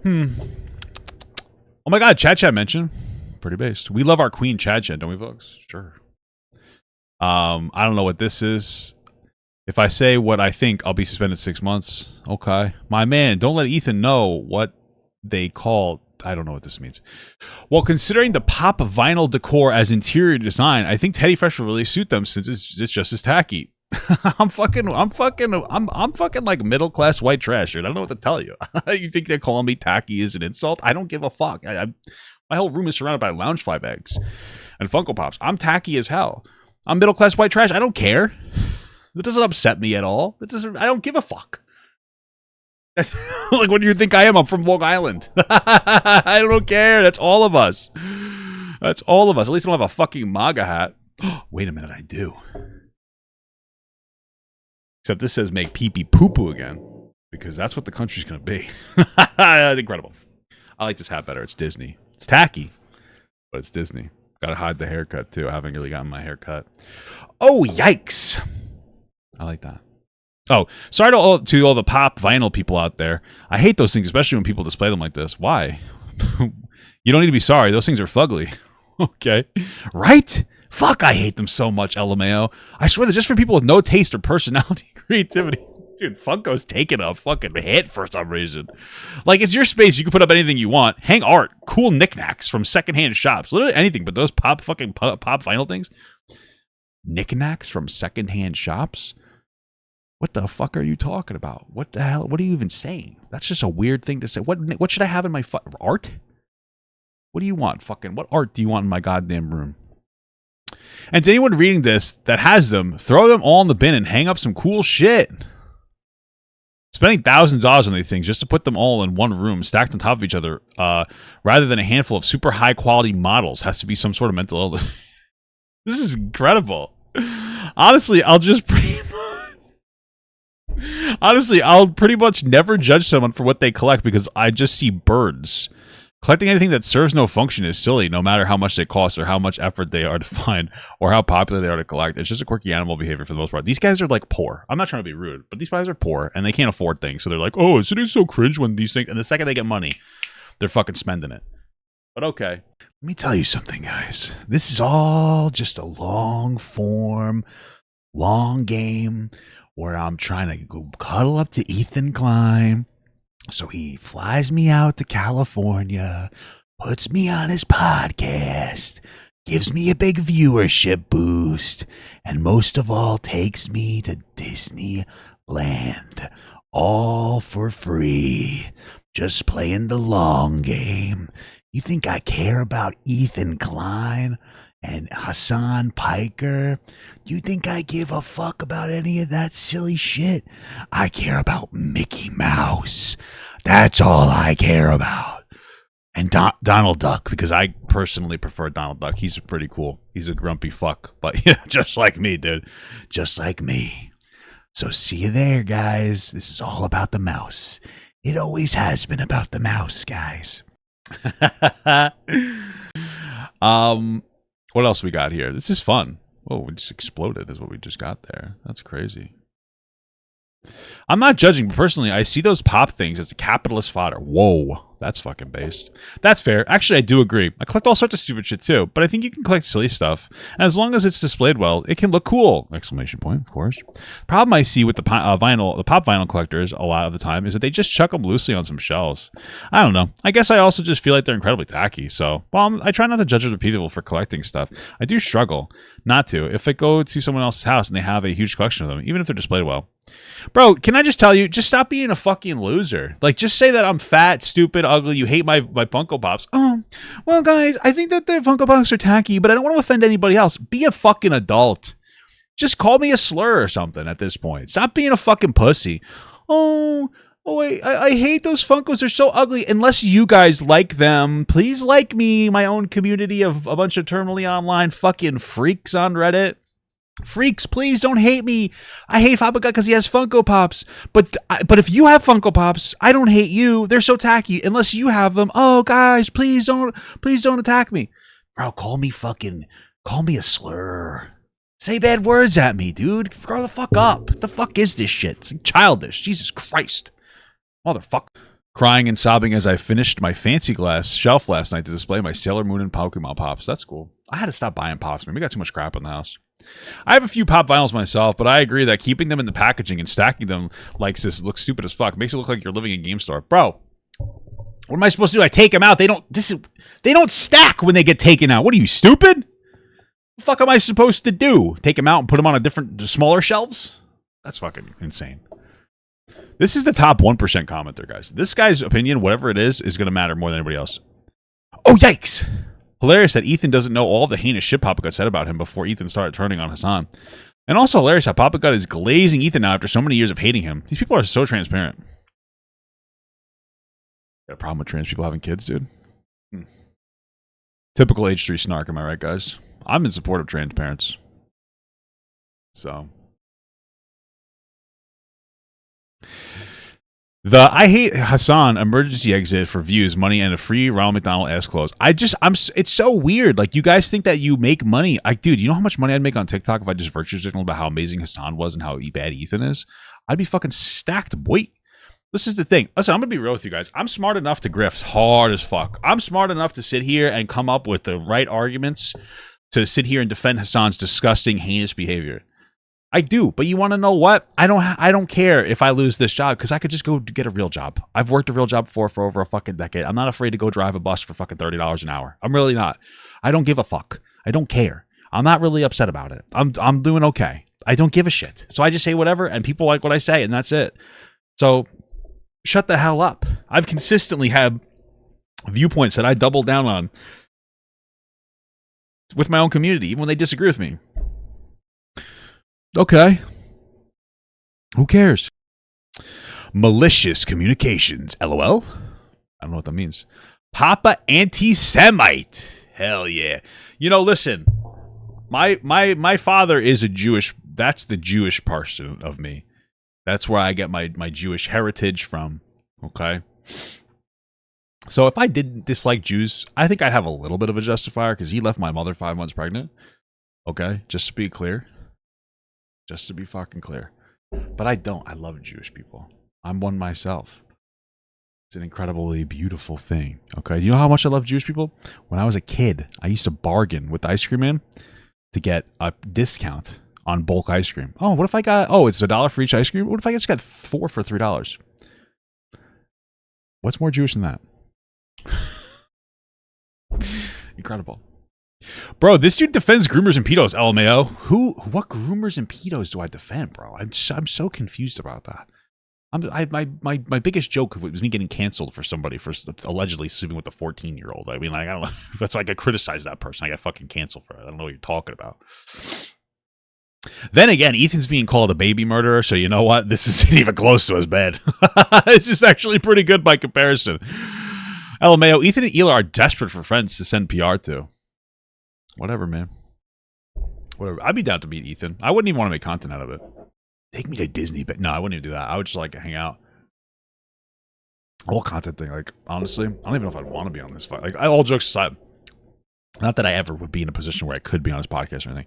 A: man. Oh my god, Chat mentioned. Pretty based. We love our queen Chat, don't we, folks? Sure. I don't know what this is. If I say what I think, I'll be suspended 6 months. Okay. My man, don't let Ethan know what they call... I don't know what this means. Well, considering the pop vinyl decor as interior design, I think Teddy Fresh will really suit them since it's just as tacky. I'm fucking like middle class white trash, dude. I don't know what to tell you. You think they're calling me tacky is an insult? I don't give a fuck. My whole room is surrounded by Loungefly bags and Funko Pops. I'm tacky as hell. I'm middle class white trash. I don't care. That doesn't upset me at all. I don't give a fuck. Like, what do you think I am? I'm from Long Island. I don't care. That's all of us. That's all of us. At least I don't have a fucking MAGA hat. Wait a minute, I do. Except this says make pee-pee poo-poo again. Because that's what the country's going to be. Incredible. I like this hat better. It's Disney. It's tacky, but it's Disney. Gotta hide the haircut, too. I haven't really gotten my hair cut. Oh, yikes. I like that. Oh, sorry to all the pop vinyl people out there. I hate those things, especially when people display them like this. Why? You don't need to be sorry. Those things are fugly. Okay. Right? Fuck, I hate them so much, LMAO. I swear that just for people with no taste or personality, creativity. Dude, Funko's taking a fucking hit for some reason. Like, it's your space. You can put up anything you want. Hang art. Cool knickknacks from secondhand shops. Literally anything, but those pop vinyl things. Knickknacks from secondhand shops? What the fuck are you talking about? What the hell? What are you even saying? That's just a weird thing to say. What should I have in my art? What do you want? Fucking what art do you want in my goddamn room? And to anyone reading this that has them, throw them all in the bin and hang up some cool shit. Spending thousands of dollars on these things just to put them all in one room, stacked on top of each other, rather than a handful of super high quality models, has to be some sort of mental illness. This is incredible. Honestly, I'll pretty much never judge someone for what they collect because I just see birds. Collecting anything that serves no function is silly, no matter how much they cost or how much effort they are to find or how popular they are to collect. It's just a quirky animal behavior for the most part. These guys are like poor. I'm not trying to be rude, but these guys are poor and they can't afford things. So they're like, oh, isn't it so cringe when these things... And the second they get money, they're fucking spending it. But okay. Let me tell you something, guys. This is all just a long form, long game where I'm trying to go cuddle up to Ethan Klein. So he flies me out to California, puts me on his podcast, gives me a big viewership boost, and most of all takes me to Disneyland. All for free. Just playing the long game. You think I care about Ethan Klein and Hassan Piker? Do you think I give a fuck about any of that silly shit? I care about Mickey Mouse. That's all I care about. And Donald Duck, because I personally prefer Donald Duck. He's pretty cool. He's a grumpy fuck, but yeah, just like me, dude. Just like me. So see you there, guys. This is all about the mouse. It always has been about the mouse, guys. What else we got here? This is fun. Oh, we just exploded is what we just got there. That's crazy. I'm not judging, but personally, I see those pop things as a capitalist fodder. Whoa, that's fucking based. That's fair. Actually, I do agree. I collect all sorts of stupid shit too, but I think you can collect silly stuff. And as long as it's displayed well, it can look cool! Exclamation point, of course. Problem I see with the pop vinyl collectors a lot of the time is that they just chuck them loosely on some shelves. I don't know. I guess I also just feel like they're incredibly tacky. So, well, I try not to judge other people for collecting stuff. I do struggle not to. If I go to someone else's house and they have a huge collection of them, even if they're displayed well. Bro, can I just tell you, just stop being a fucking loser. Like, just say that I'm fat, stupid, ugly, you hate my Funko Pops. Oh, well, guys, I think that the Funko Pops are tacky, but I don't want to offend anybody else. Be a fucking adult. Just call me a slur or something at this point. Stop being a fucking pussy. Oh, I hate those Funkos. They're so ugly. Unless you guys like them, please like me, my own community of a bunch of terminally online fucking freaks on Reddit. Freaks, please don't hate me. I hate Fabagat because he has Funko Pops. But if you have Funko Pops, I don't hate you. They're so tacky. Unless you have them. Oh, guys, please don't attack me. Bro, call me a slur. Say bad words at me, dude. Grow the fuck up. What the fuck is this shit? It's childish. Jesus Christ. Motherfucker. Crying and sobbing as I finished my fancy glass shelf last night to display my Sailor Moon and Pokemon Pops. That's cool. I had to stop buying Pops, man. We got too much crap in the house. I have a few Pop vinyls myself, but I agree that keeping them in the packaging and stacking them like this looks stupid as fuck. Makes it look like you're living in a game store. Bro, what am I supposed to do? I take them out. They don't stack when they get taken out. What are you, stupid? What the fuck am I supposed to do? Take them out and put them on a smaller shelves? That's fucking insane. This is the top 1% commenter, guys. This guy's opinion, whatever it is going to matter more than anybody else. Oh, yikes! Hilarious that Ethan doesn't know all the heinous shit Papa Gut said about him before Ethan started turning on Hassan. And also hilarious how Papa Gut is glazing Ethan now after so many years of hating him. These people are so transparent. Got a problem with trans people having kids, dude? Typical H3 snark, am I right, guys? I'm in support of trans parents. So... I hate Hassan emergency exit for views, money, and a free Ronald McDonald ass clothes. It's so weird. Like, you guys think that you make money. Like, dude, you know how much money I'd make on TikTok if I just virtue signaled about how amazing Hassan was and how bad Ethan is? I'd be fucking stacked, boy. This is the thing. Listen, I'm gonna be real with you guys. I'm smart enough to grift hard as fuck. I'm smart enough to sit here and come up with the right arguments to sit here and defend Hassan's disgusting, heinous behavior. I do, but you want to know what? I don't care if I lose this job because I could just go get a real job. I've worked a real job for over a fucking decade. I'm not afraid to go drive a bus for fucking $30 an hour. I'm really not. I don't give a fuck. I don't care. I'm not really upset about it. I'm doing okay. I don't give a shit. So I just say whatever, and people like what I say, and that's it. So shut the hell up. I've consistently had viewpoints that I double down on with my own community, even when they disagree with me. Okay. Who cares? Malicious communications. LOL? I don't know what that means. Papa anti-Semite. Hell yeah. You know, listen. My father is a Jewish. That's the Jewish person of me. That's where I get my Jewish heritage from. Okay. So if I didn't dislike Jews, I think I'd have a little bit of a justifier because he left my mother 5 months pregnant. Okay. Just to be clear. Just to be fucking clear. But I don't. I love Jewish people. I'm one myself. It's an incredibly beautiful thing. Okay. You know how much I love Jewish people? When I was a kid, I used to bargain with the ice cream man to get a discount on bulk ice cream. Oh, what if I got, it's $1 for each ice cream? What if I just got 4 for $3? What's more Jewish than that? Incredible. Bro, this dude defends groomers and pedos, LMAO. What groomers and pedos do I defend, bro? I'm so confused about that. My biggest joke was me getting canceled for somebody for allegedly sleeping with a 14-year-old. I mean, like, I don't know. That's why I criticized that person. I got fucking canceled for it. I don't know what you're talking about. Then again, Ethan's being called a baby murderer, so you know what? This isn't even close to as bad. This is actually pretty good by comparison. LMAO, Ethan and Ela are desperate for friends to send PR to. Whatever, man. Whatever. I'd be down to meet Ethan. I wouldn't even want to make content out of it. Take me to Disney, but no, I wouldn't even do that. I would just like hang out. Whole content thing, like, honestly, I don't even know if I'd want to be on this fight. Like, all jokes aside, not that I ever would be in a position where I could be on this podcast or anything,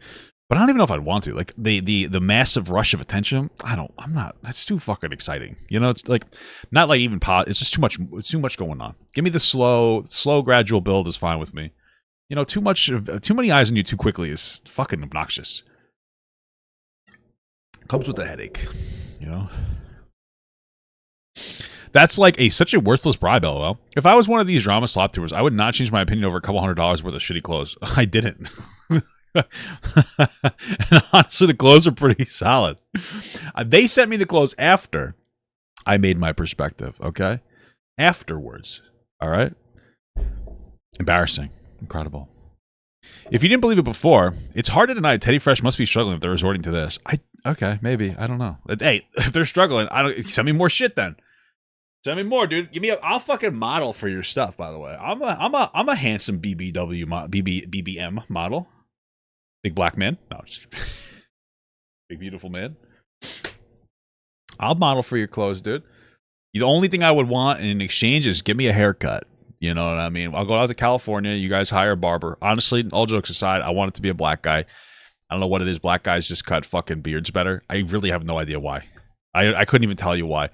A: but I don't even know if I'd want to. Like, the massive rush of attention, I'm not. That's too fucking exciting. You know, it's like not like even it's just too much. It's too much going on. Give me the slow, gradual build is fine with me. You know, too many eyes on you too quickly is fucking obnoxious. Comes with a headache, you know. That's like such a worthless bribe, LOL. If I was one of these drama slop tours, I would not change my opinion over a couple $100 worth of shitty clothes. I didn't. And honestly, the clothes are pretty solid. They sent me the clothes after I made my perspective, okay? Afterwards, all right? Embarrassing. Incredible. If you didn't believe it before, it's hard to deny Teddy Fresh must be struggling if they're resorting to this. Okay, maybe. I don't know. Hey, if they're struggling, send me more shit then. Send me more, dude. I'll fucking model for your stuff, by the way. I'm a handsome BBM model. Big black man. No, just big beautiful man. I'll model for your clothes, dude. The only thing I would want in exchange is give me a haircut. You know what I mean? I'll go out to California. You guys hire a barber. Honestly, all jokes aside, I want it to be a black guy. I don't know what it is. Black guys just cut fucking beards better. I really have no idea why. I couldn't even tell you why.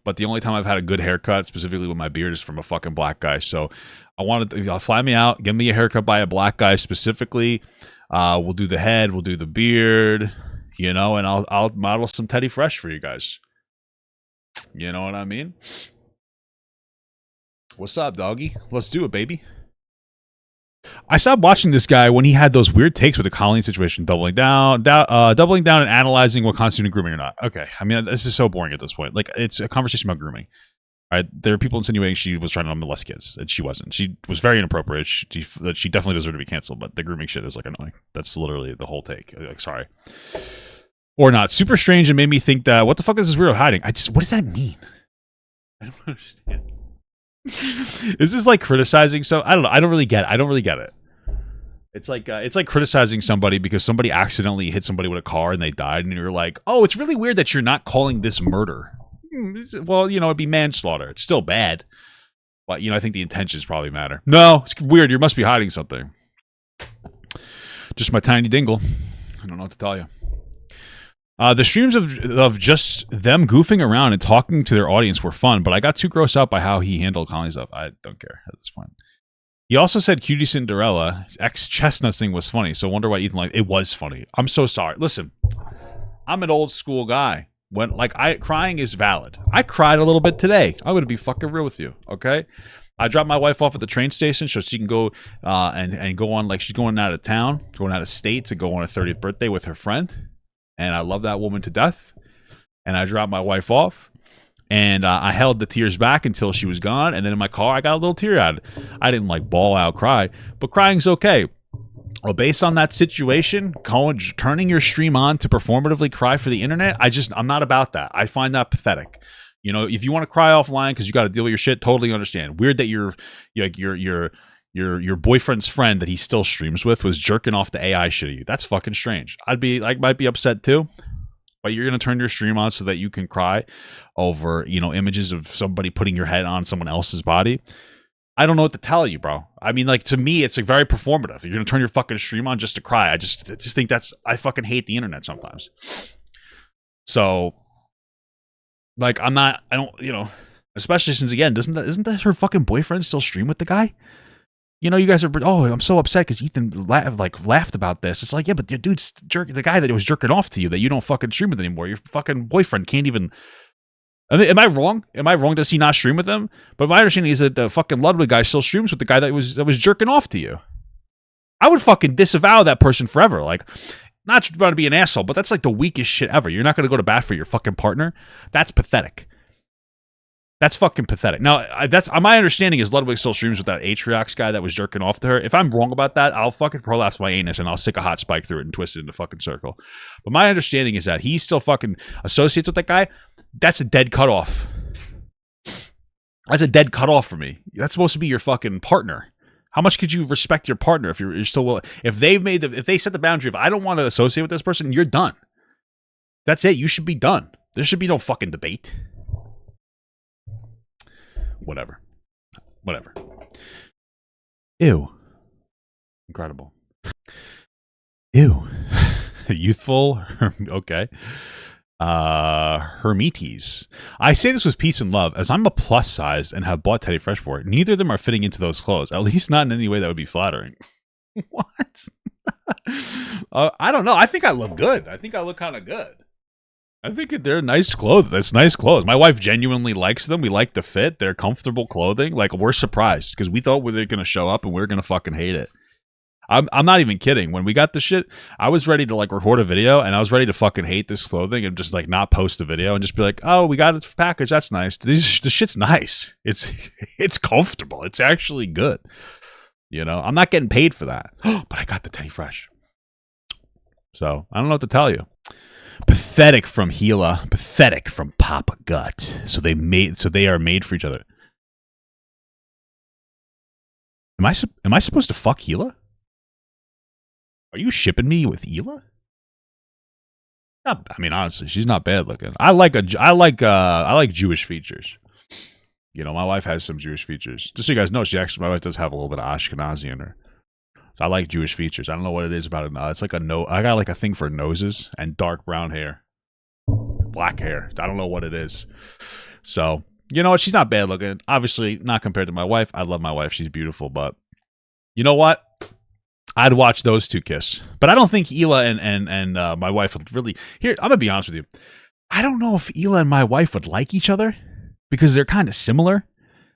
A: But the only time I've had a good haircut, specifically with my beard, is from a fucking black guy. So I wanted to fly me out, give me a haircut by a black guy specifically. We'll do the head, we'll do the beard, you know, and I'll model some Teddy Fresh for you guys. You know what I mean? What's up, doggy? Let's do it, baby. I stopped watching this guy when he had those weird takes with the Colleen situation, doubling down and analyzing what constituted grooming or not. Okay, I mean, this is so boring at this point. Like, it's a conversation about grooming. Right? There are people insinuating she was trying to molest kids, and she wasn't. She was very inappropriate. She definitely deserved to be canceled, but the grooming shit is like annoying. That's literally the whole take. Like, sorry. Or not. Super strange and made me think that, what the fuck is this weirdo hiding? What does that mean? I don't understand. Is this like criticizing I don't know. I don't really get it. It's like criticizing somebody because somebody accidentally hit somebody with a car and they died, and you're like, oh, it's really weird that you're not calling this murder. well, you know, it'd be manslaughter. It's still bad. But, you know, I think the intentions probably matter. No, it's weird. You must be hiding something. Just my tiny dingle. I don't know what to tell you. The streams of just them goofing around and talking to their audience were fun, but I got too grossed out by how he handled Conley's stuff. I don't care at this point. He also said Cutie Cinderella, ex-Chestnut thing was funny, so I wonder why Ethan liked it. Was funny. I'm so sorry. Listen, I'm an old school guy. When crying is valid. I cried a little bit today. I'm gonna be fucking real with you, okay? I dropped my wife off at the train station so she can go and go on, like she's going out of town, going out of state to go on her 30th birthday with her friend. And I love that woman to death. And I dropped my wife off. And I held the tears back until she was gone. And then in my car, I got a little tear-eyed. I didn't like bawl out cry. But crying's okay. Well, based on that situation, turning your stream on to performatively cry for the internet, I'm not about that. I find that pathetic. You know, if you want to cry offline because you got to deal with your shit, totally understand. Weird that your boyfriend's friend that he still streams with was jerking off the AI shit at you. That's fucking strange. Might be upset too. But you're gonna turn your stream on so that you can cry over, you know, images of somebody putting your head on someone else's body. I don't know what to tell you, bro. I mean, like, to me, it's like very performative. You're gonna turn your fucking stream on just to cry. I just think I fucking hate the internet sometimes. So, like, I don't, you know, especially since, again, isn't that her fucking boyfriend still stream with the guy? You know, you guys are, oh, I'm so upset because Ethan laughed about this. It's like, yeah, but your dude's the guy that was jerking off to you that you don't fucking stream with anymore. Your fucking boyfriend can't even. I mean, am I wrong? Does he not stream with them? But my understanding is that the fucking Ludwig guy still streams with the guy that was jerking off to you. I would fucking disavow that person forever. Like, not trying to be an asshole, but that's like the weakest shit ever. You're not going to go to bat for your fucking partner. That's pathetic. That's fucking pathetic. Now, my understanding is Ludwig still streams with that Atriox guy that was jerking off to her. If I'm wrong about that, I'll fucking prolapse my anus and I'll stick a hot spike through it and twist it into a fucking circle. But my understanding is that he still fucking associates with that guy. That's a dead cutoff. That's a dead cutoff for me. That's supposed to be your fucking partner. How much could you respect your partner if you're still willing? If they set the boundary of I don't want to associate with this person, you're done. That's it. You should be done. There should be no fucking debate. Whatever. Ew. Incredible. Ew. Youthful. Okay. Hermetes. I say this with peace and love, as I'm a plus size and have bought Teddy Fresh for it. Neither of them are fitting into those clothes, at least not in any way that would be flattering. What? I don't know. I think I look good. I think I look kind of good. I think they're nice clothes. That's nice clothes. My wife genuinely likes them. We like the fit. They're comfortable clothing. Like, we're surprised because we thought they were going to show up and we were going to fucking hate it. I'm not even kidding. When we got the shit, I was ready to like record a video and I was ready to fucking hate this clothing and just like not post a video and just be like, oh, we got it package. That's nice. The shit's nice. It's comfortable. It's actually good. You know, I'm not getting paid for that, but I got the Teddy Fresh. So I don't know what to tell you. Pathetic from Gila. Pathetic from Papa Gut. So they are made for each other. Am I supposed to fuck Gila? Are you shipping me with Hila? I mean, honestly, she's not bad looking. I like Jewish features. You know, my wife has some Jewish features. Just so you guys know, my wife does have a little bit of Ashkenazi in her. So I like Jewish features. I don't know what it is about it. It's like I got like a thing for noses and dark brown hair, black hair. I don't know what it is. So you know what? She's not bad looking. Obviously, not compared to my wife. I love my wife. She's beautiful. But you know what? I'd watch those two kiss. But I don't think Hila and my wife would really. Here, I'm gonna be honest with you. I don't know if Hila and my wife would like each other because they're kind of similar.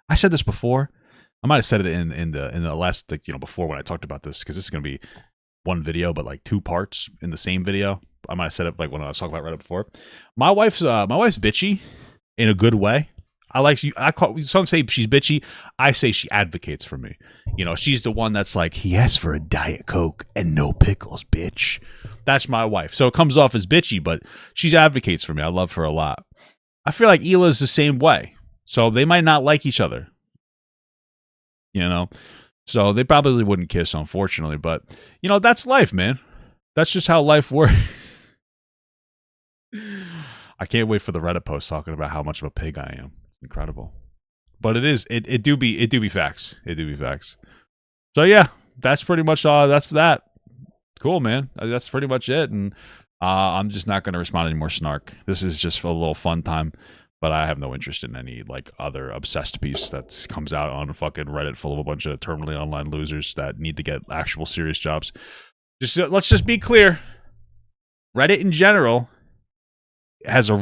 A: I said this before. I might have said it in the last, like, you know, before when I talked about this, because this is gonna be one video, but like two parts in the same video. I might have said it like when I was talking about right up before. My wife's bitchy in a good way. Some say she's bitchy. I say she advocates for me. You know, she's the one that's like, he asked for a Diet Coke and no pickles, bitch. That's my wife. So it comes off as bitchy, but she advocates for me. I love her a lot. I feel like Hila's the same way. So they might not like each other. You know? So they probably wouldn't kiss, unfortunately. But, you know, that's life, man. That's just how life works. I can't wait for the Reddit post talking about how much of a pig I am. It's incredible. But it do be facts. It do be facts. So yeah, that's pretty much that's that. Cool, man. That's pretty much it. And I'm just not going to respond to any more snark. This is just for a little fun time. But I have no interest in any like other obsessed piece that comes out on fucking Reddit full of a bunch of terminally online losers that need to get actual serious jobs. Let's just be clear. Reddit in general has a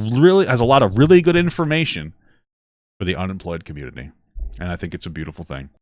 A: lot of really good information for the unemployed community, and I think it's a beautiful thing.